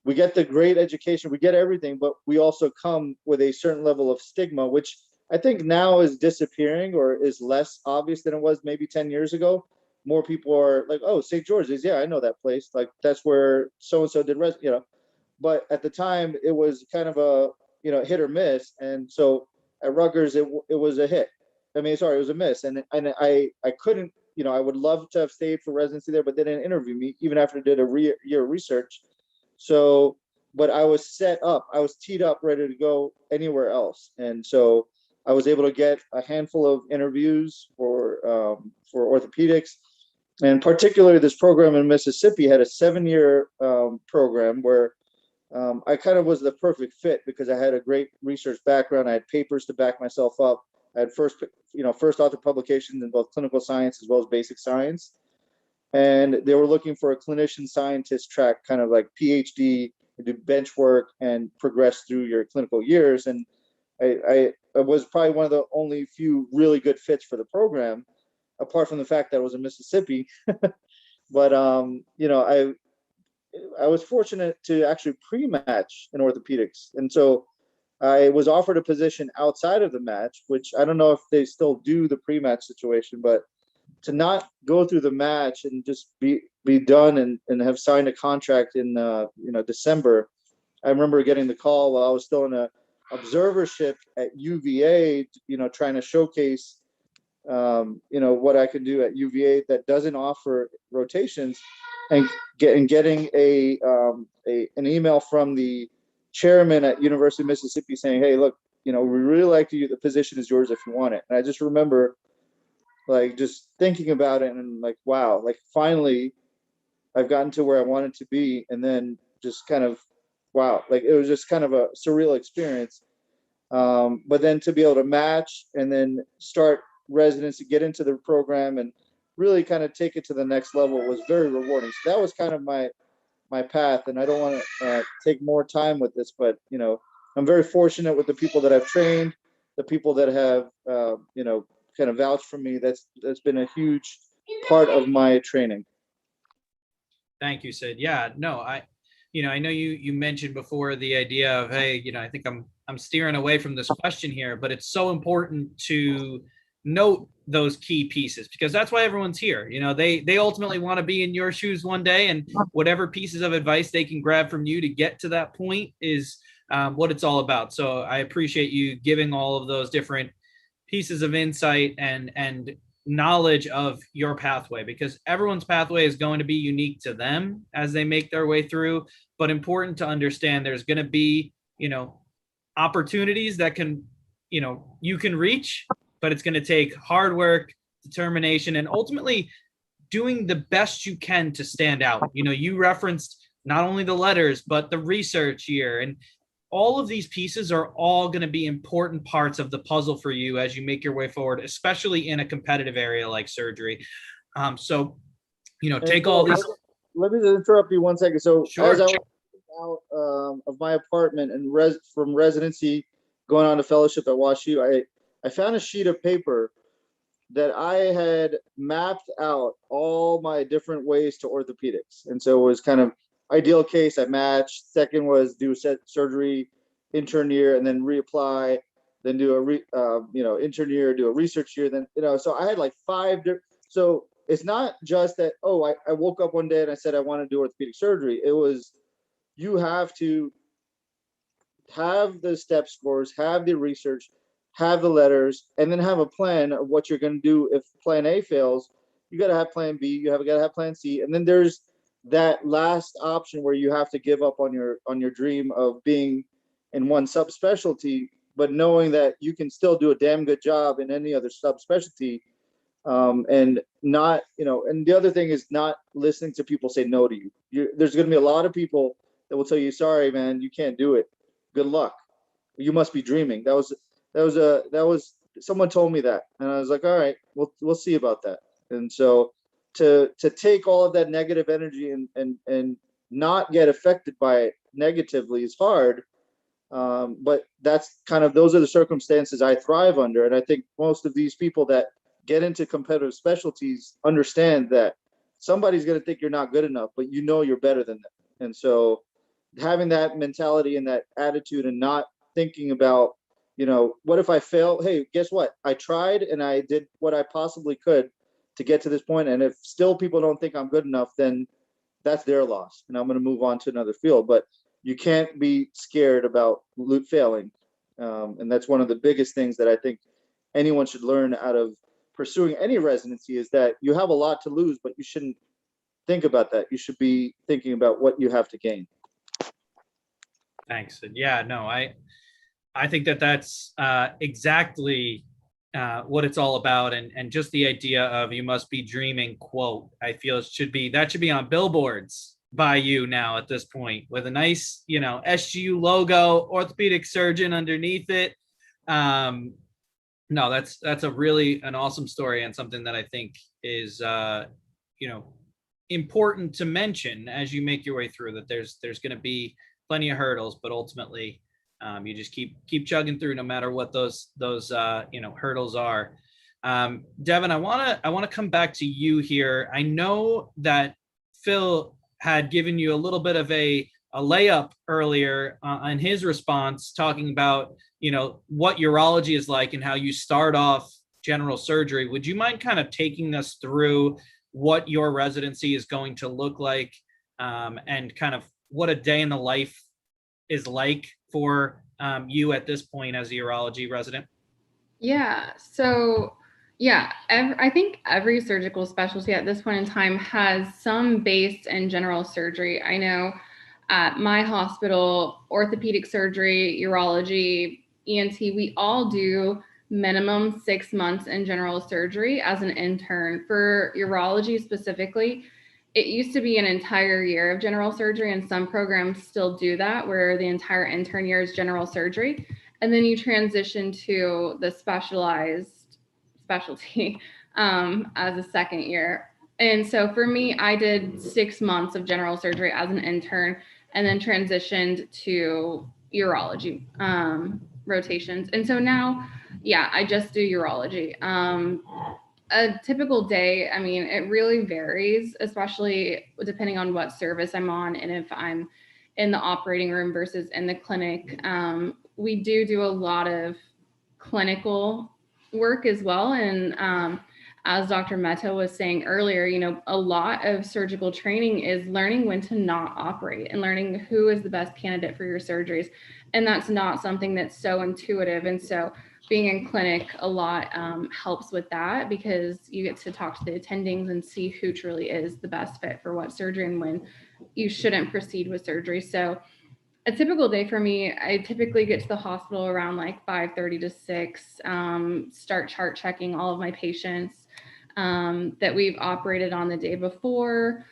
we get the great education, we get everything, but we also come with a certain level of stigma, which I think now is disappearing or is less obvious than it was maybe 10 years ago. More people are like, oh, St. George's, yeah, I know that place. Like, that's where so-and-so did, but at the time it was kind of a, hit or miss. And so at Rutgers, it was a hit. I mean, sorry, it was a miss. And I couldn't, I would love to have stayed for residency there, but they didn't interview me even after I did a year of research. So, but I was set up, I was teed up, ready to go anywhere else. And so I was able to get a handful of interviews for orthopedics. And particularly this program in Mississippi had a 7-year program where I kind of was the perfect fit because I had a great research background. I had papers to back myself up. I had first author publications in both clinical science as well as basic science. and they were looking for a clinician scientist track, kind of like PhD, do bench work and progress through your clinical years. And I was probably one of the only few really good fits for the program, apart from the fact that I was in Mississippi. But I was fortunate to actually pre-match in orthopedics, and so I was offered a position outside of the match, which I don't know if they still do the pre-match situation, but to not go through the match and just be done and have signed a contract in December. I remember getting the call while I was still in a observership at UVA, trying to showcase what I can do at UVA that doesn't offer rotations, and getting an email from the chairman at University of Mississippi saying, "Hey, look, we really like you. The position is yours if you want it." And I just remember like just thinking about it and like, wow, like finally I've gotten to where I wanted to be. And then just kind of, wow, like it was just kind of a surreal experience. But then to be able to match and then start residency, get into the program and really kind of take it to the next level was very rewarding. So that was kind of my path. And I don't want to take more time with this, but I'm very fortunate with the people that I've trained, the people that have kind of vouched for me. That's been a huge part of my training. Thank you, Sid. Yeah, no, I know you mentioned before the idea of, hey, I think I'm steering away from this question here, but it's so important to note those key pieces because that's why everyone's here. They ultimately want to be in your shoes one day, and whatever pieces of advice they can grab from you to get to that point is what it's all about. So I appreciate you giving all of those different pieces of insight and knowledge of your pathway, because everyone's pathway is going to be unique to them as they make their way through, but important to understand there's going to be, opportunities that can, you can reach, but it's going to take hard work, determination, and ultimately doing the best you can to stand out. You referenced not only the letters, but the research year, and all of these pieces are all going to be important parts of the puzzle for you as you make your way forward, especially in a competitive area like surgery. So, take all these. Let me just interrupt you 1 second. So Sure. as I was out of my apartment and from residency going on to fellowship at WashU, I found a sheet of paper that I had mapped out all my different ways to orthopedics. And so it was kind of ideal case, I matched. Second was do surgery, intern year, and then reapply, then do a intern year, do a research year. Then, so I had like 5 different, so it's not just that, I woke up one day and I said, I want to do orthopedic surgery. It was, you have to have the step scores, have the research, have the letters, and then have a plan of what you're going to do. If plan A fails, you got to have plan B, got to have plan C. And then there's that last option where you have to give up on your dream of being in one subspecialty, but knowing that you can still do a damn good job in any other subspecialty. And not, and the other thing is not listening to people say no to you. There's going to be a lot of people that will tell you, sorry, man, you can't do it. Good luck. You must be dreaming. That was someone told me that. And I was like, all right, we'll see about that. And so to take all of that negative energy and not get affected by it negatively is hard. But that's kind of, those are the circumstances I thrive under. And I think most of these people that get into competitive specialties understand that somebody's going to think you're not good enough, but you're better than them. And so having that mentality and that attitude and not thinking about, what if I fail? Hey, guess what? I tried and I did what I possibly could to get to this point. And if still people don't think I'm good enough, then that's their loss. And I'm going to move on to another field. But you can't be scared about failing. And that's one of the biggest things that I think anyone should learn out of pursuing any residency, is that you have a lot to lose, but you shouldn't think about that. You should be thinking about what you have to gain. Thanks. Yeah, no, I think that's exactly what it's all about, and just the idea of you must be dreaming quote. I feel should be on billboards by you now at this point, with a nice SGU logo, orthopedic surgeon underneath it. No, that's a really an awesome story, and something that I think is important to mention as you make your way through that there's going to be plenty of hurdles, but ultimately you just keep chugging through no matter what those hurdles are. Devin, I want to come back to you here. I know that Phil had given you a little bit of a layup earlier on his response, talking about, what urology is like and how you start off general surgery. Would you mind kind of taking us through what your residency is going to look like, and kind of what a day in the life is like for you at this point as a urology resident? Yeah. So, yeah, I think every surgical specialty at this point in time has some base in general surgery. I know at my hospital, orthopedic surgery, urology, ENT, we all do minimum 6 months in general surgery as an intern. For urology specifically, it used to be an entire year of general surgery, and some programs still do that, where the entire intern year is general surgery. And then you transition to the specialized specialty as a second year. And so for me, I did 6 months of general surgery as an intern and then transitioned to urology rotations. And so now, yeah, I just do urology. A typical day, I mean, it really varies, especially depending on what service I'm on and if I'm in the operating room versus in the clinic. We do a lot of clinical work as well. And as Dr. Mehta was saying earlier, a lot of surgical training is learning when to not operate and learning who is the best candidate for your surgeries. And that's not something that's so intuitive. And so being in clinic a lot helps with that, because you get to talk to the attendings and see who truly is the best fit for what surgery and when you shouldn't proceed with surgery. So a typical day for me, I typically get to the hospital around like 5:30 to 6, start chart checking all of my patients that we've operated on the day before,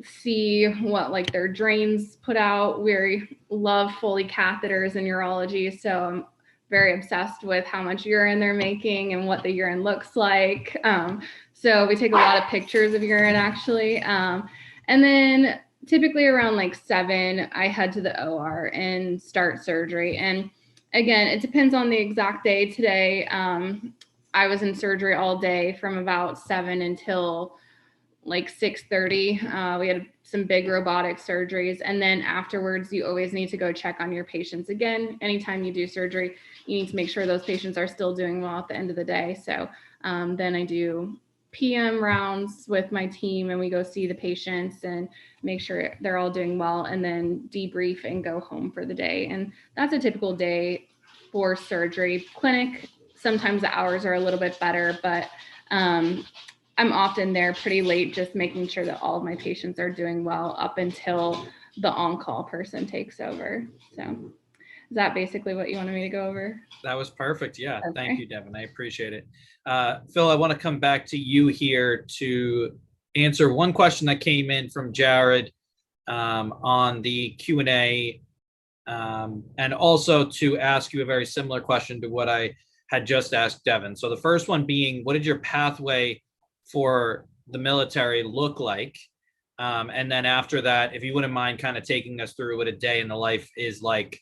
see what like their drains put out. We love Foley catheters in urology, so I'm very obsessed with how much urine they're making and what the urine looks like. So we take a lot of pictures of urine actually. And then typically around like 7, I head to the OR and start surgery. And again, it depends on the exact day. Today, I was in surgery all day from about 7 until like 6:30. We had some big robotic surgeries. And then afterwards, you always need to go check on your patients again. Anytime you do surgery, you need to make sure those patients are still doing well at the end of the day. So then I do PM rounds with my team, and we go see the patients and make sure they're all doing well, and then debrief and go home for the day. And that's a typical day for surgery. Clinic, sometimes the hours are a little bit better, but I'm often there pretty late, just making sure that all of my patients are doing well up until the on-call person takes over. So is that basically what you wanted me to go over? That was perfect. Yeah. Okay. Thank you, Devin. I appreciate it. Phil, I want to come back to you here to answer one question that came in from Jared on the Q&A, and also to ask you a very similar question to what I had just asked Devin. So the first one being, what did your pathway for the military look like? And then after that, if you wouldn't mind kind of taking us through what a day in the life is like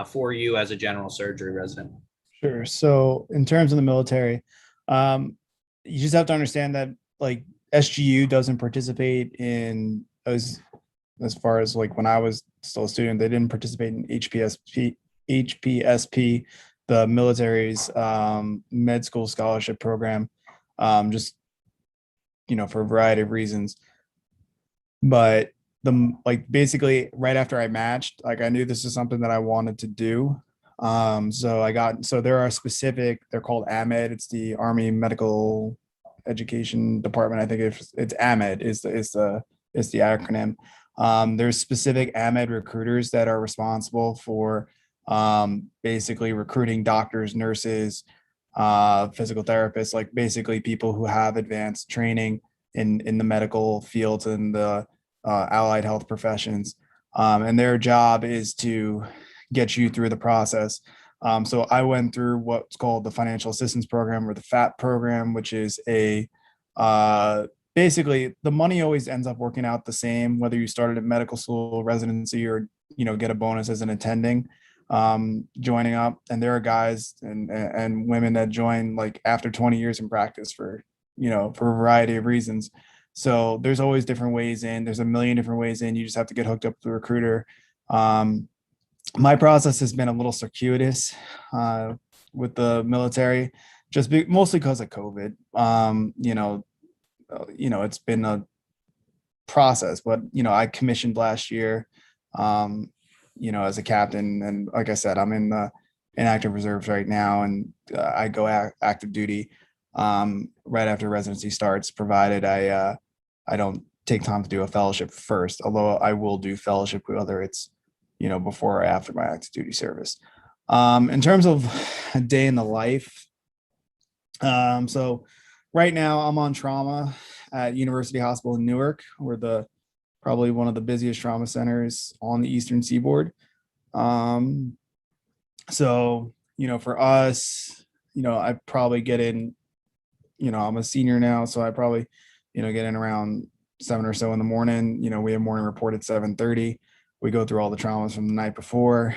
for you as a general surgery resident. Sure. So in terms of the military, you just have to understand that like SGU doesn't participate in as far as like when I was still a student, they didn't participate in HPSP, the military's med school scholarship program, just for a variety of reasons. But basically right after I matched, like I knew this is something that I wanted to do. So there are specific, they're called AMED. It's the Army Medical Education Department. I think it's AMED is the acronym. There's specific AMED recruiters that are responsible for basically recruiting doctors, nurses, physical therapists, like basically people who have advanced training in the medical fields and the allied health professions. And their job is to get you through the process. So I went through what's called the Financial Assistance Program, or the FAP program, which is a basically the money always ends up working out the same, whether you started at medical school, residency, or, get a bonus as an attending, joining up. And there are guys and women that join like after 20 years in practice for, for a variety of reasons. So there's always different ways in. There's a million different ways in. You just have to get hooked up with a recruiter. My process has been a little circuitous with the military, mostly because of COVID. It's been a process, but I commissioned last year, as a captain, and like I said, I'm in active reserves right now, and I go active duty right after residency starts, provided I don't take time to do a fellowship first, although I will do fellowship, whether it's before or after my active duty service. In terms of a day in the life, so right now I'm on trauma at University Hospital in Newark. We're probably one of the busiest trauma centers on the Eastern Seaboard. So, for us, I probably get in, I'm a senior now, so I probably, get in around 7 or so in the morning. We have morning report at 7:30. We go through all the traumas from the night before.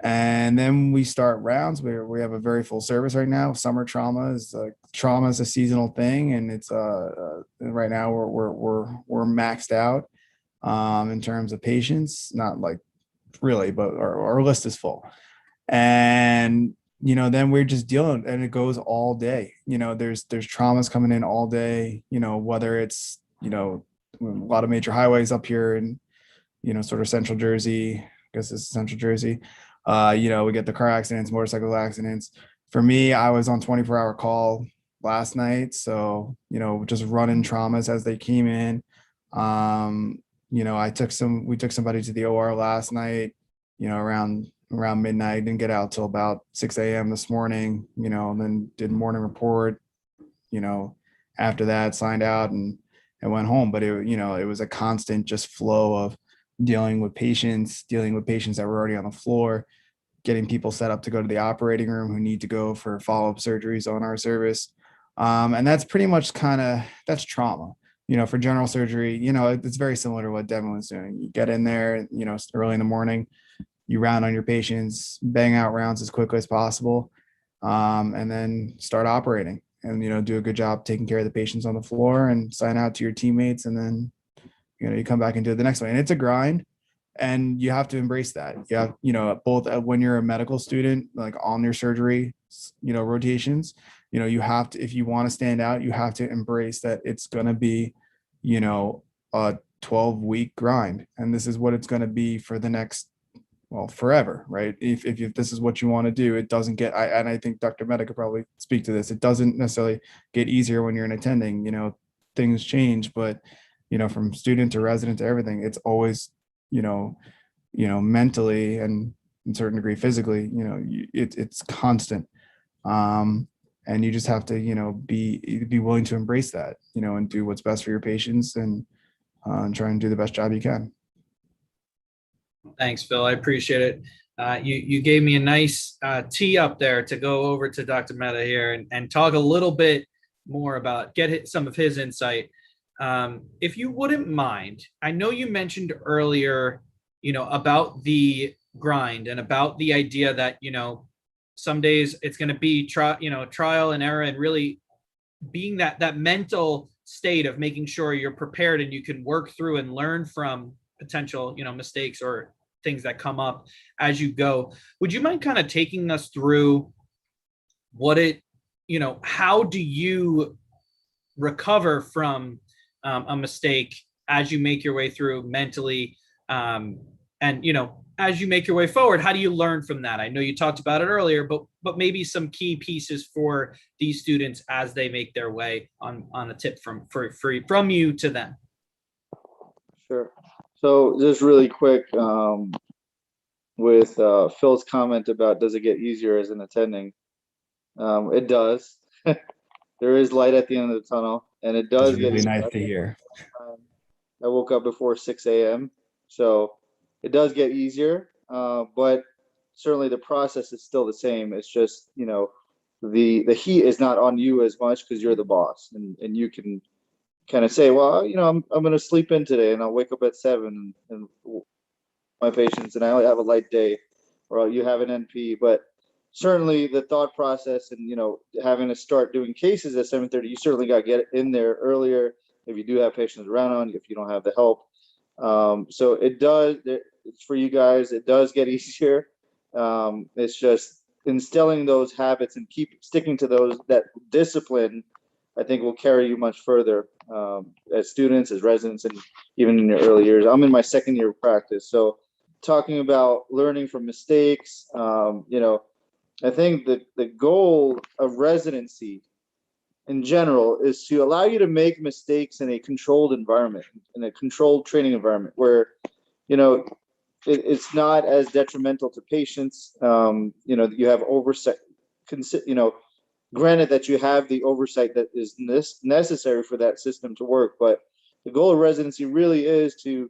And then we start rounds. We have a very full service right now. Summer trauma is a seasonal thing, and it's right now we're maxed out in terms of patients. Not like really, but our list is full. And then we're just dealing, and it goes all day. There's traumas coming in all day. Whether it's a lot of major highways up here in sort of central Jersey. I guess it's central Jersey. We get the car accidents, motorcycle accidents. For me, I was on 24-hour call last night. So, just running traumas as they came in. We took somebody to the OR last night, around midnight, didn't get out till about 6 a.m. this morning, and then did morning report, after that signed out and went home. But it was a constant just flow of dealing with patients that were already on the floor, getting people set up to go to the operating room who need to go for follow-up surgeries on our service. And that's pretty much that's trauma. For general surgery, it's very similar to what Devin was doing. You get in there, early in the morning, you round on your patients, bang out rounds as quickly as possible, and then start operating and, do a good job taking care of the patients on the floor and sign out to your teammates. And then you come back and do the next one. And it's a grind, and you have to embrace that. You have, both when you're a medical student, like on your surgery, rotations, you have to, if you want to stand out, you have to embrace that it's going to be, a 12-week grind. And this is what it's going to be for the next, forever, right? If this is what you want to do, it doesn't get, and I think Dr. Mehta could probably speak to this. It doesn't necessarily get easier when you're an attending, things change, but from student to resident to everything, it's always, mentally and in a certain degree physically, it's constant. And you just have to, be willing to embrace that, and do what's best for your patients and try and do the best job you can. Thanks, Phil. I appreciate it. You gave me a nice tee up there to go over to Dr. Mehta here and talk a little bit more about, some of his insight. If you wouldn't mind, I know you mentioned earlier, about the grind and about the idea that, some days it's going to be trial and error, and really being that mental state of making sure you're prepared and you can work through and learn from potential, mistakes or things that come up as you go. Would you mind kind of taking us through how do you recover from a mistake as you make your way through mentally, and as you make your way forward, how do you learn from that? I know you talked about it earlier, but maybe some key pieces for these students as they make their way on a tip from you to them. Sure. So just really quick, with Phil's comment about does it get easier as an attending? It does. There is light at the end of the tunnel, and it does get easier. Nice to hear. I woke up before 6 a.m. So it does get easier, but certainly the process is still the same. It's just, the heat is not on you as much because you're the boss, and you can kind of say, well, I'm going to sleep in today and I'll wake up at 7 and my patients and I only have a light day, or you have an NP. But certainly the thought process and, having to start doing cases at 7:30, you certainly got to get in there earlier if you do have patients around on you, if you don't have the help. So it does, it's for you guys, it does get easier. It's just instilling those habits and keep sticking to those, that discipline, I think will carry you much further as students, as residents, and even in your early years. I'm in my second year of practice. So talking about learning from mistakes, I think that the goal of residency in general is to allow you to make mistakes in a controlled environment, in a controlled training environment where, it's not as detrimental to patients. You have oversight, granted that you have the oversight that is necessary for that system to work, but the goal of residency really is to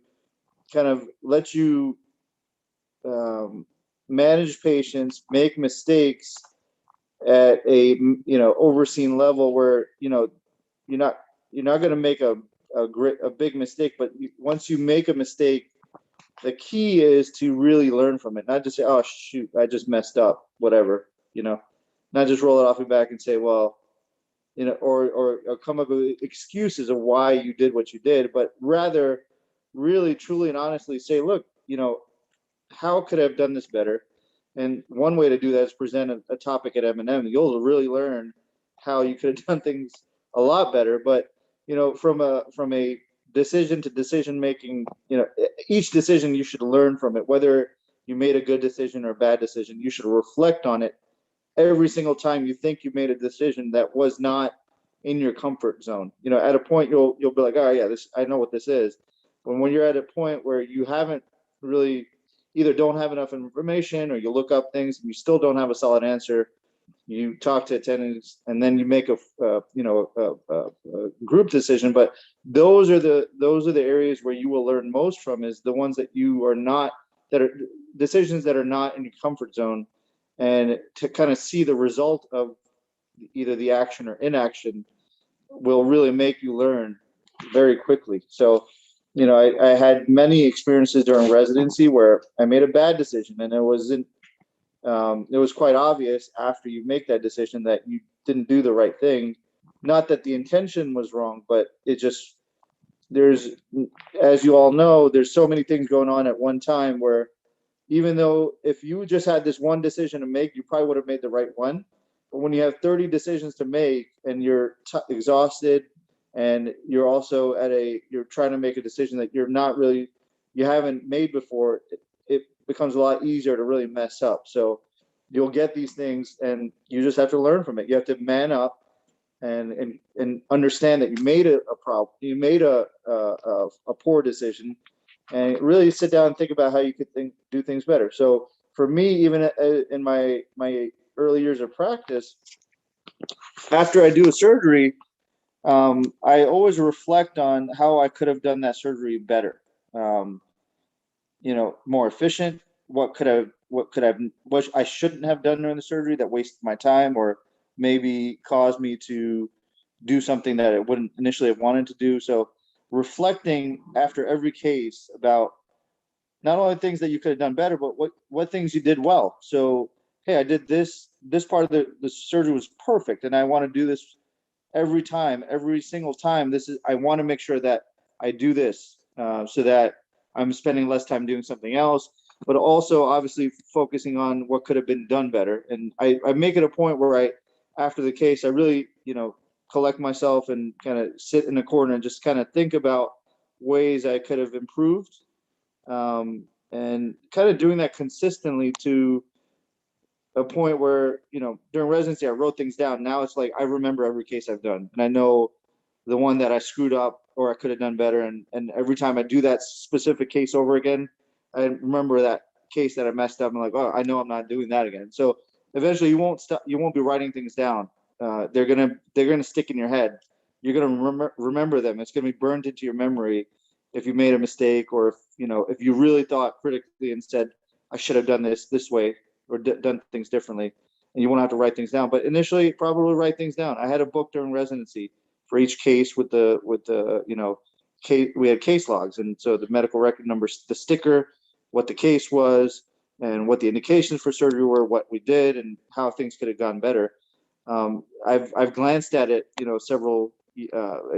kind of let you manage patients, make mistakes at a overseen level where you're not going to make a big mistake, but once you make a mistake, the key is to really learn from it, not just say, oh shoot, I just messed up, whatever, not just roll it off your back and say, well, or come up with excuses of why you did what you did, but rather really truly and honestly say, look, how could I have done this better? And one way to do that is present a topic at M&M. You'll really learn how you could have done things a lot better. But from a decision to decision making, each decision you should learn from it. Whether you made a good decision or a bad decision, you should reflect on it every single time you think you made a decision that was not in your comfort zone. At a point you'll be like, oh yeah, this, I know what this is. But when you're at a point where you haven't really, either don't have enough information, or you look up things and you still don't have a solid answer, you talk to attendants and then you make a group decision. But those are the areas where you will learn most from, is the ones that you are not, that are decisions that are not in your comfort zone, and to kind of see the result of either the action or inaction will really make you learn very quickly. So, I had many experiences during residency where I made a bad decision, and it was quite obvious after you make that decision that you didn't do the right thing. Not that the intention was wrong, but it just, there's, as you all know, there's so many things going on at one time where, even though if you just had this one decision to make, you probably would have made the right one. But when you have 30 decisions to make and you're exhausted, and you're also you're trying to make a decision that you haven't made before, it becomes a lot easier to really mess up. So you'll get these things and you just have to learn from it. You have to man up and understand that you made a problem, you made a poor decision, and really sit down and think about how you could do things better. So for me, even in my early years of practice, after I do a surgery, I always reflect on how I could have done that surgery better, more efficient. What I shouldn't have done during the surgery that wasted my time, or maybe caused me to do something that I wouldn't initially have wanted to do. So reflecting after every case about not only things that you could have done better, but what things you did well. So, hey, I did this part of the surgery was perfect, and I want to do this every single time. I want to make sure that I do this so that I'm spending less time doing something else, but also obviously focusing on what could have been done better. And I make it a point where after the case, I really, collect myself and kind of sit in a corner and just kind of think about ways I could have improved, and kind of doing that consistently to a point where, during residency, I wrote things down. Now it's like I remember every case I've done, and I know the one that I screwed up or I could have done better. And every time I do that specific case over again, I remember that case that I messed up. I'm like, oh, I know I'm not doing that again. So eventually, you won't be writing things down. They're gonna stick in your head. You're gonna remember them. It's gonna be burned into your memory if you made a mistake, or if you really thought critically and said, I should have done this way, or done things differently. and you won't have to write things down. But initially, probably write things down. I had a book during residency for each case with the case. We had case logs, and so the medical record numbers, the sticker, what the case was, and what the indications for surgery were, what we did, and how things could have gone better. I've glanced at it, several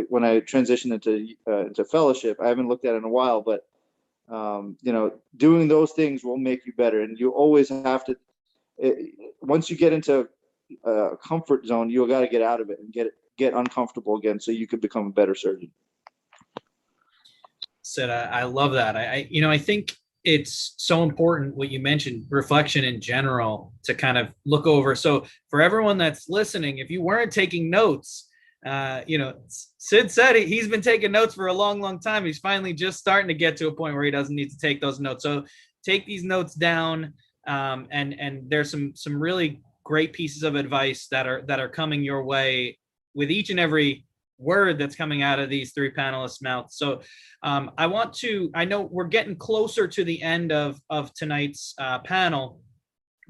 when I transitioned into fellowship. I haven't looked at it in a while, but doing those things will make you better, and you always have to. Once you get into a comfort zone, you got to get out of it and get uncomfortable again, so you could become a better surgeon. Sid, I love that. I think it's so important what you mentioned, reflection in general, to kind of look over. So for everyone that's listening, if you weren't taking notes, Sid said he's been taking notes for a long, long time. He's finally just starting to get to a point where he doesn't need to take those notes. So take these notes down. And there's some really great pieces of advice that are coming your way with each and every word that's coming out of these three panelists' mouths. So I know we're getting closer to the end of tonight's panel,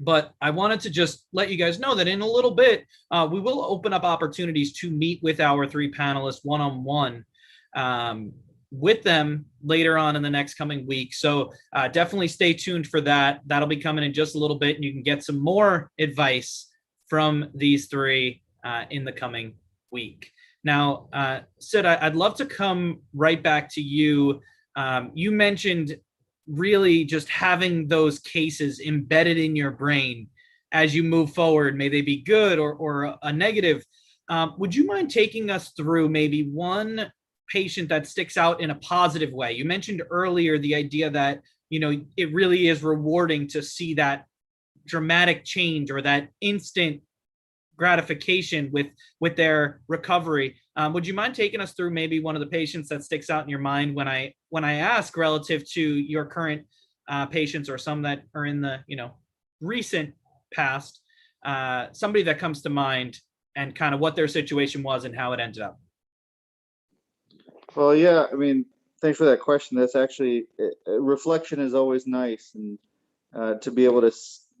but I wanted to just let you guys know that in a little bit, we will open up opportunities to meet with our three panelists one-on-one with them later on in the next coming week. So definitely stay tuned for that. That'll be coming in just a little bit, and you can get some more advice from these three in the coming week. Now, Sid, I'd love to come right back to you. You mentioned really just having those cases embedded in your brain as you move forward. May they be good or a negative. Would you mind taking us through maybe one patient that sticks out in a positive way? You mentioned earlier the idea that, it really is rewarding to see that dramatic change or that instant gratification with their recovery. Would you mind taking us through maybe one of the patients that sticks out in your mind when I ask relative to your current patients, or some that are in the recent past, somebody that comes to mind, and kind of what their situation was and how it ended up? Well, yeah, I mean, thanks for that question. That's actually, reflection is always nice, and to be able to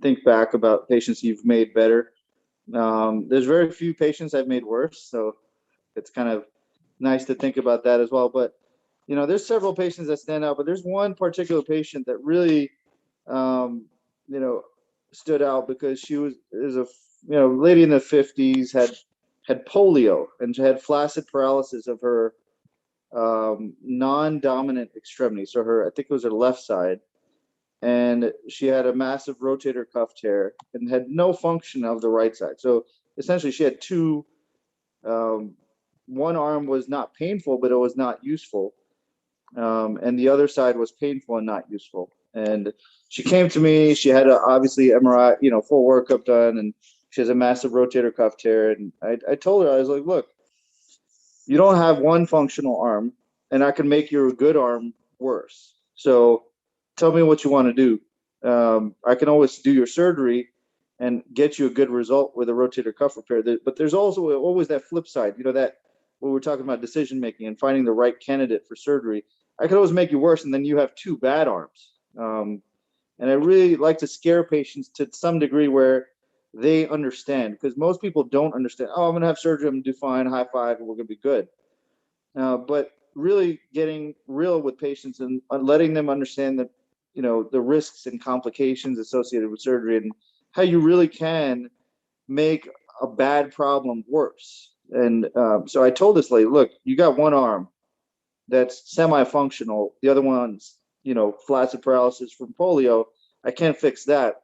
think back about patients you've made better. There's very few patients I've made worse, so it's kind of nice to think about that as well. But there's several patients that stand out, but there's one particular patient that really stood out, because she is a lady in the 50s, had polio, and she had flaccid paralysis of her non-dominant extremity. So I think it was her left side. And she had a massive rotator cuff tear and had no function of the right side. So essentially she had two, one arm was not painful, but it was not useful. And the other side was painful and not useful. And she came to me, she had obviously MRI, full workup done, and she has a massive rotator cuff tear. And I told her, I was like, look, you don't have one functional arm, and I can make your good arm worse. So tell me what you want to do. I can always do your surgery and get you a good result with a rotator cuff repair. But there's also always that flip side, that when we're talking about decision making and finding the right candidate for surgery, I could always make you worse, and then you have two bad arms. And I really like to scare patients to some degree where they understand, because most people don't understand. Oh, I'm going to have surgery, I'm going to do fine, high five, and we're going to be good. But really getting real with patients and letting them understand that, the risks and complications associated with surgery, and how you really can make a bad problem worse. And so I told this lady, look, you got one arm that's semi-functional. The other one's, flaccid paralysis from polio. I can't fix that.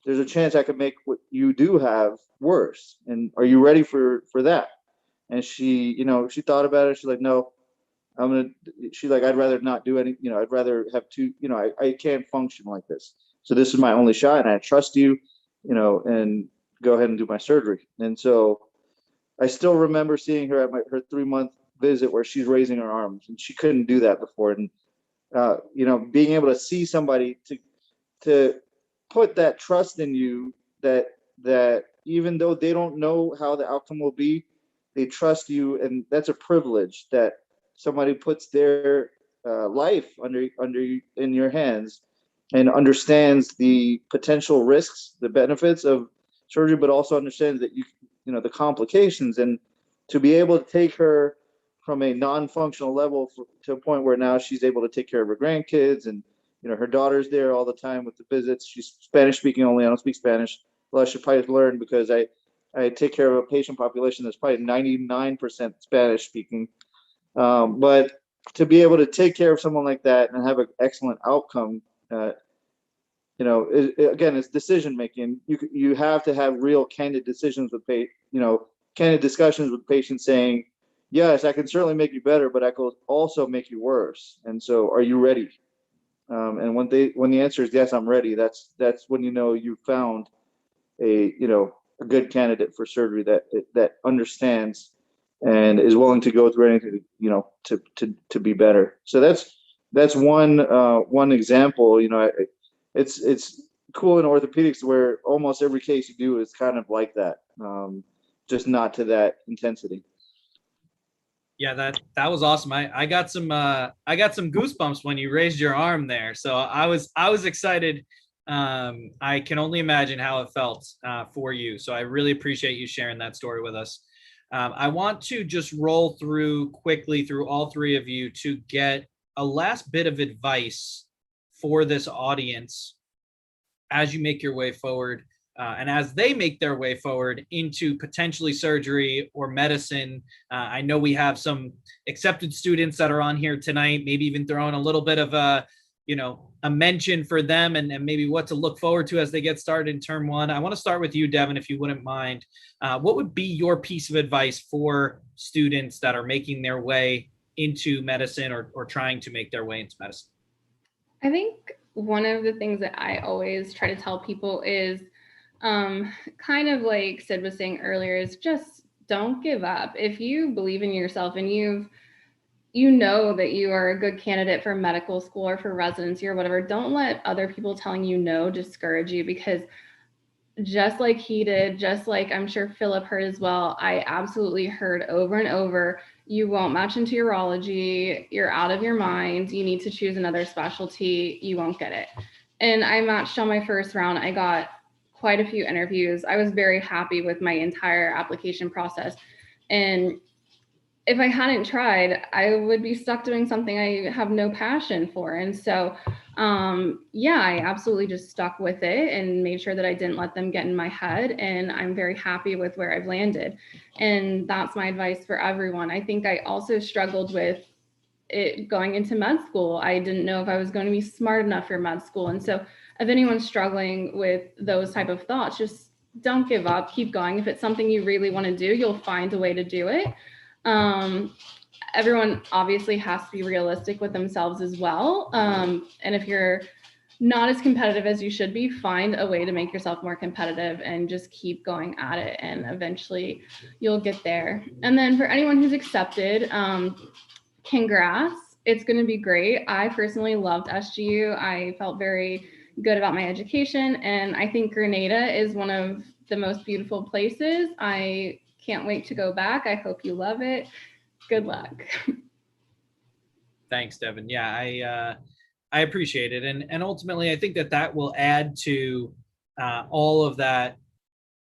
There's a chance I could make what you do have worse. And are you ready for that? And she, she thought about it. She's like, no, she's like, I'd rather not do any, I'd rather have two, I can't function like this. So this is my only shot, and I trust you, and go ahead and do my surgery. And so I still remember seeing her at her 3-month visit, where she's raising her arms, and she couldn't do that before. And, being able to see somebody to put that trust in you, that even though they don't know how the outcome will be, they trust you. And that's a privilege, that somebody puts their life in your hands and understands the potential risks, the benefits of surgery, but also understands that the complications, and to be able to take her from a non-functional level to a point where now she's able to take care of her grandkids, and her daughter's there all the time with the visits. She's Spanish speaking only. I don't speak Spanish. Well, I should probably learn, because I take care of a patient population that's probably 99% Spanish speaking. But to be able to take care of someone like that and have an excellent outcome, again, it's decision making. You have to have real candid decisions with candid discussions with patients, saying, yes, I can certainly make you better, but I could also make you worse. And so, are you ready? And when the answer is yes, I'm ready, that's when you found a good candidate for surgery that understands and is willing to go through anything to be better. So that's one example. It's cool in orthopedics where almost every case you do is kind of like that, just not to that intensity. Yeah, that was awesome. I got some goosebumps when you raised your arm there. So I was excited. I can only imagine how it felt for you. So I really appreciate you sharing that story with us. I want to just roll quickly through all three of you to get a last bit of advice for this audience as you make your way forward. And as they make their way forward into potentially surgery or medicine. I know we have some accepted students that are on here tonight, maybe even throwing a little bit of a mention for them and maybe what to look forward to as they get started in term one. I want to start with you, Devin, if you wouldn't mind. What would be your piece of advice for students that are making their way into medicine or trying to make their way into medicine? I think one of the things that I always try to tell people is kind of like Sid was saying earlier, is just don't give up. If you believe in yourself and you know that you are a good candidate for medical school or for residency or whatever, don't let other people telling you no discourage you, because just like he did, just like I'm sure Philip heard as well, I absolutely heard over and over, you won't match into urology, you're out of your mind, you need to choose another specialty, you won't get it. And I matched on my first round. I got quite a few interviews. I was very happy with my entire application process. And if I hadn't tried, I would be stuck doing something I have no passion for. And so, I absolutely just stuck with it and made sure that I didn't let them get in my head. And I'm very happy with where I've landed. And that's my advice for everyone. I think I also struggled with it going into med school. I didn't know if I was going to be smart enough for med school. And so if anyone's struggling with those type of thoughts, just don't give up, keep going. If it's something you really want to do, you'll find a way to do it. Everyone obviously has to be realistic with themselves as well. And if you're not as competitive as you should be, find a way to make yourself more competitive and just keep going at it. And eventually you'll get there. And then for anyone who's accepted, congrats. It's going to be great. I personally loved SGU. I felt very good about my education. And I think Grenada is one of the most beautiful places. I can't wait to go back. I hope you love it. Good luck. Thanks, Devin. Yeah, I appreciate it. And ultimately, I think that will add to all of that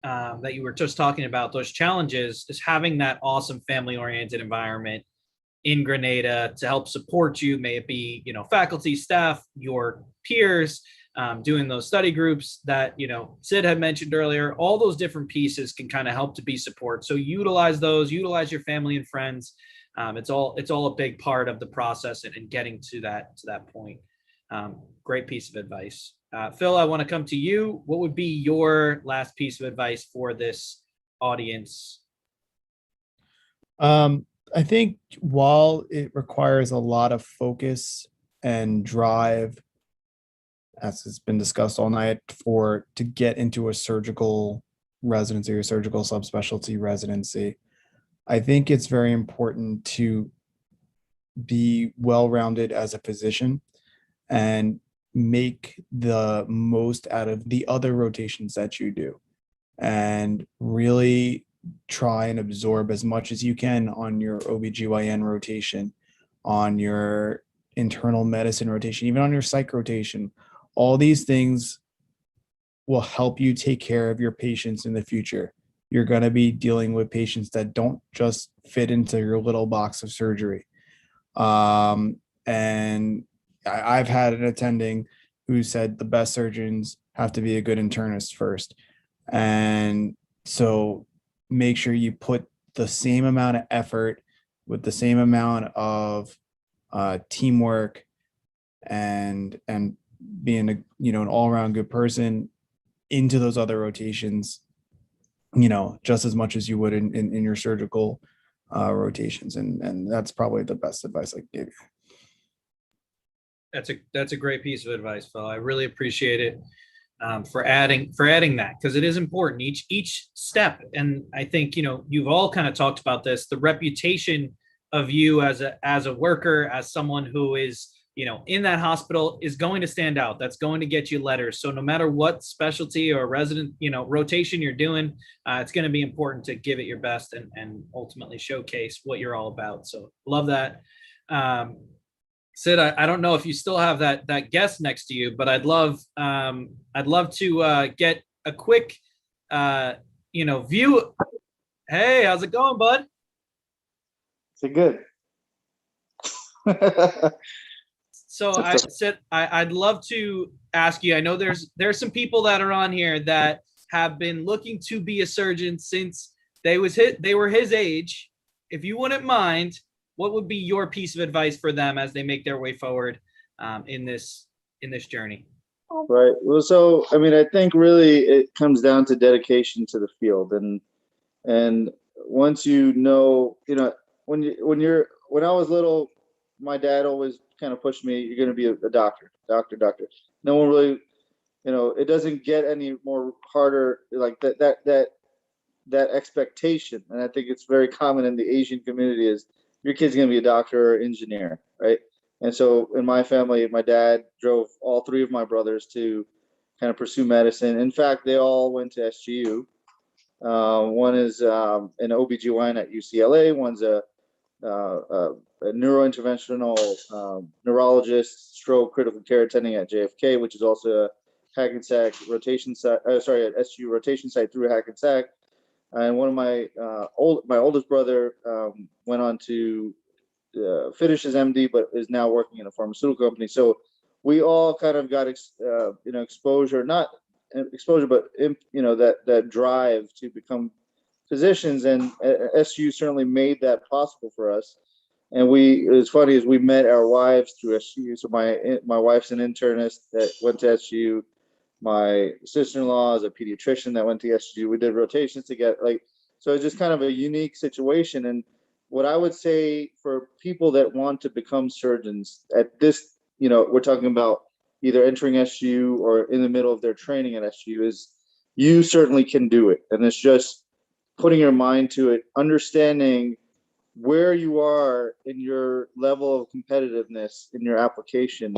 that you were just talking about, those challenges, is having that awesome family-oriented environment in Grenada to help support you. May it be, faculty, staff, your peers, doing those study groups that, Sid had mentioned earlier. All those different pieces can kind of help to be support. So utilize your family and friends. It's all a big part of the process and getting to that point. Great piece of advice. Phil, I want to come to you. What would be your last piece of advice for this audience? I think while it requires a lot of focus and drive, as has been discussed all night, to get into a surgical residency or surgical subspecialty residency, I think it's very important to be well-rounded as a physician and make the most out of the other rotations that you do, and really try and absorb as much as you can on your OBGYN rotation, on your internal medicine rotation, even on your psych rotation. All these things will help you take care of your patients in the future. You're going to be dealing with patients that don't just fit into your little box of surgery. And I've had an attending who said the best surgeons have to be a good internist first. And so make sure you put the same amount of effort with the same amount of teamwork and being an all-around good person into those other rotations, just as much as you would in your surgical rotations. And that's probably the best advice I can give you. That's a great piece of advice, Phil. I really appreciate it for adding that, because it is important each step. And I think you've all kind of talked about this. The reputation of you as a worker, as someone who is in that hospital, is going to stand out. That's going to get you letters. So no matter what specialty or resident rotation you're doing, it's going to be important to give it your best and ultimately showcase what you're all about. So love that. Sid, I don't know if you still have that guest next to you, but I'd love to get a quick view. Hey, how's it going, bud? It's good. So I'd love to ask you. I know there's some people that are on here that have been looking to be a surgeon since they were his age. If you wouldn't mind, what would be your piece of advice for them as they make their way forward in this journey? Right. Well, so I think really it comes down to dedication to the field, and once when I was little, my dad always kind of pushed me, you're going to be a doctor. No one really, it doesn't get any more harder like that expectation. And I think it's very common in the Asian community is your kid's going to be a doctor or engineer, right? And so in my family, my dad drove all three of my brothers to kind of pursue medicine. In fact, they all went to SGU. One is an OBGYN at UCLA. One's a neurointerventional neurologist, stroke critical care attending at JFK, which is also a Hackensack rotation site. At SGU rotation site through Hackensack. And one of my oldest brother went on to finish his MD, but is now working in a pharmaceutical company. So we all kind of got exposure, not exposure, but that drive to become physicians, and SU certainly made that possible for us. And it's funny, is we met our wives through SU. So my wife's an internist that went to SU. My sister-in-law is a pediatrician that went to SU. We did rotations together. So it's just kind of a unique situation. And what I would say for people that want to become surgeons at this, we're talking about either entering SU or in the middle of their training at SU, is you certainly can do it. And it's just putting your mind to it, understanding where you are in your level of competitiveness in your application,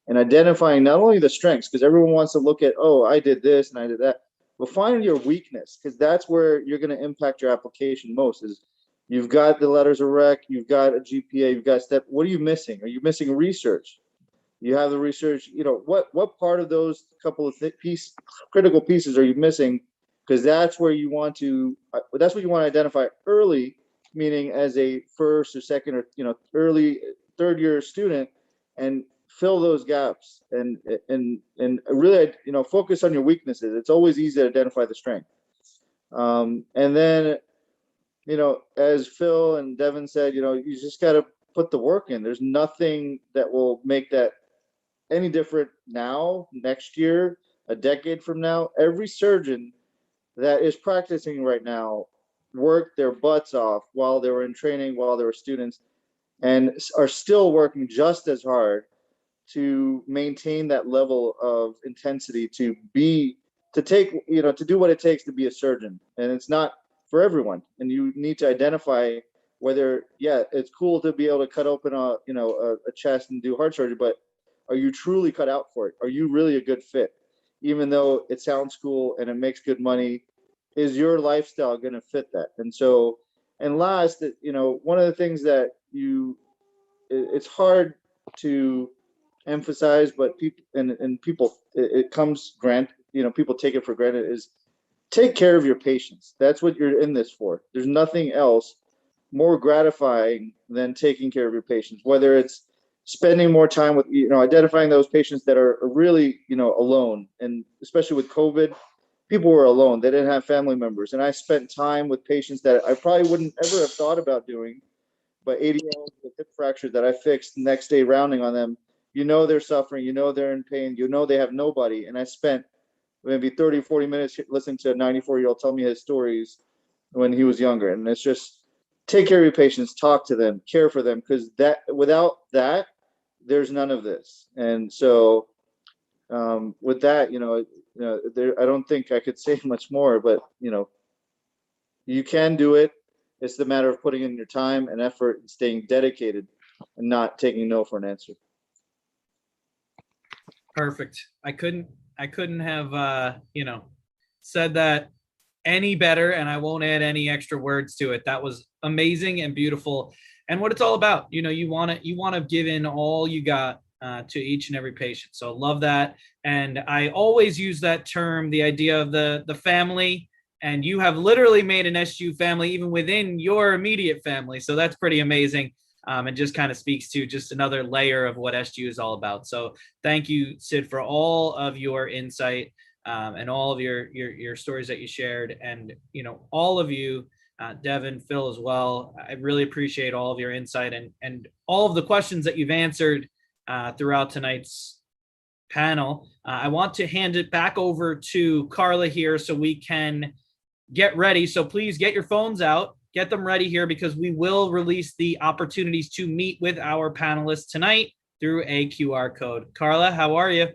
and identifying not only the strengths, because everyone wants to look at, oh, I did this and I did that, but find your weakness, because that's where you're going to impact your application most. Is you've got the letters of rec, you've got a GPA, you've got step. What are you missing? Are you missing research? You have the research. What part of those couple of critical pieces are you missing? Because that's where you want to. That's what you want to identify early, meaning as a first or second or early third year student, and fill those gaps and really focus on your weaknesses. It's always easy to identify the strength. And then as Phil and Devin said, you just got to put the work in. There's nothing that will make that any different now, next year, a decade from now. Every surgeon that is practicing right now worked their butts off while they were in training, while they were students, and are still working just as hard to maintain that level of intensity to do what it takes to be a surgeon. And it's not for everyone. And you need to identify whether, it's cool to be able to cut open a chest and do heart surgery, but are you truly cut out for it? Are you really a good fit? Even though it sounds cool and it makes good money, is your lifestyle going to fit that? And so, and last, one of the things that it's hard to emphasize, but people, it comes people take it for granted, is take care of your patients. That's what you're in this for. There's nothing else more gratifying than taking care of your patients, whether it's spending more time with, identifying those patients that are really, alone. And especially with COVID, people were alone. They didn't have family members. And I spent time with patients that I probably wouldn't ever have thought about doing, but 80-year-olds with hip fractures that I fixed the next day rounding on them, they're suffering, they're in pain, they have nobody. And I spent maybe 30, 40 minutes listening to a 94-year-old tell me his stories when he was younger. And it's just, take care of your patients, talk to them, care for them, because without that, there's none of this. And so with that, I don't think I could say much more, but you can do it. It's the matter of putting in your time and effort and staying dedicated and not taking no for an answer. Perfect. I couldn't have said that any better, and I won't add any extra words to it. That was amazing and beautiful, and what it's all about. You want to give in all you got to each and every patient. So love that. And I always use that term, the idea of the family, and you have literally made an SGU family even within your immediate family. So that's pretty amazing. And just kind of speaks to just another layer of what SGU is all about. So thank you, Sid, for all of your insight and all of your stories that you shared. And, all of you, Devin, Phil as well. I really appreciate all of your insight and all of the questions that you've answered throughout tonight's panel. I want to hand it back over to Carla here so we can get ready. So please get your phones out, get them ready here, because we will release the opportunities to meet with our panelists tonight through a QR code. Carla, how are you?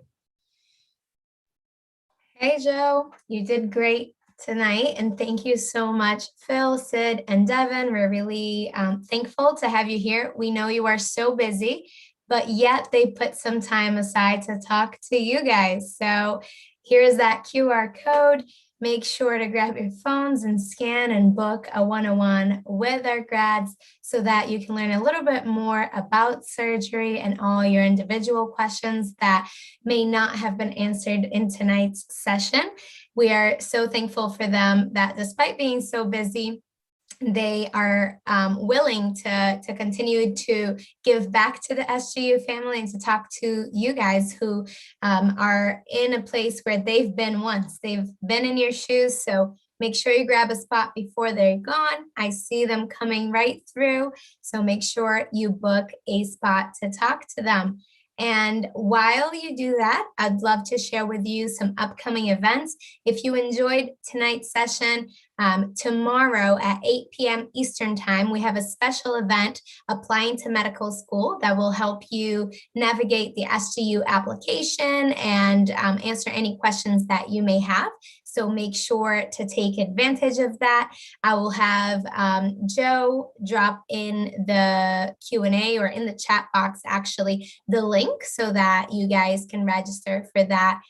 Hey, Joe, you did great tonight. And thank you so much, Phil, Sid, and Devin. We're really thankful to have you here. We know you are so busy, but yet they put some time aside to talk to you guys. So here's that QR code. Make sure to grab your phones and scan and book a one-on-one with our grads so that you can learn a little bit more about surgery and all your individual questions that may not have been answered in tonight's session. We are so thankful for them that despite being so busy, they are willing to continue to give back to the SGU family and to talk to you guys who are in a place where they've been once. They've been in your shoes, so make sure you grab a spot before they're gone. I see them coming right through, so make sure you book a spot to talk to them. And while you do that, I'd love to share with you some upcoming events. If you enjoyed tonight's session, tomorrow at 8 p.m. Eastern Time, we have a special event applying to medical school that will help you navigate the SGU application and answer any questions that you may have. So make sure to take advantage of that. I will have Joe drop in the Q&A or in the chat box, actually, the link so that you guys can register for that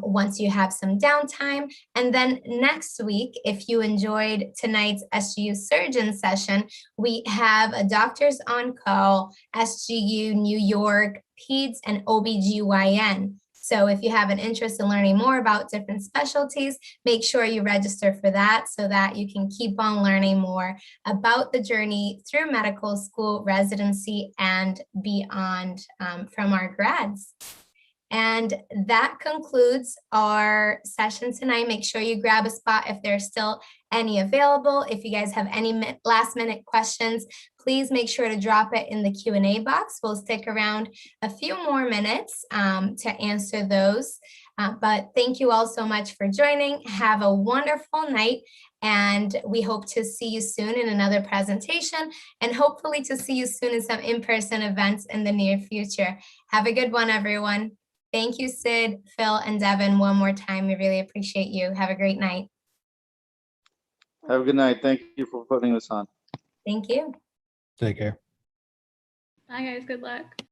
once you have some downtime. And then next week, if you enjoyed tonight's SGU surgeon session, we have a doctors on call, SGU New York, Peds and OBGYN. So if you have an interest in learning more about different specialties, make sure you register for that so that you can keep on learning more about the journey through medical school, residency, and beyond from our grads. And that concludes our session tonight. Make sure you grab a spot if there's still any available. If you guys have any last minute questions, please make sure to drop it in the Q&A box. We'll stick around a few more minutes to answer those. But thank you all so much for joining. Have a wonderful night. And we hope to see you soon in another presentation and hopefully to see you soon in some in-person events in the near future. Have a good one, everyone. Thank you, Sid, Phil, and Devin, one more time. We really appreciate you. Have a great night. Have a good night. Thank you for putting this on. Thank you. Take care. Bye, guys. Good luck.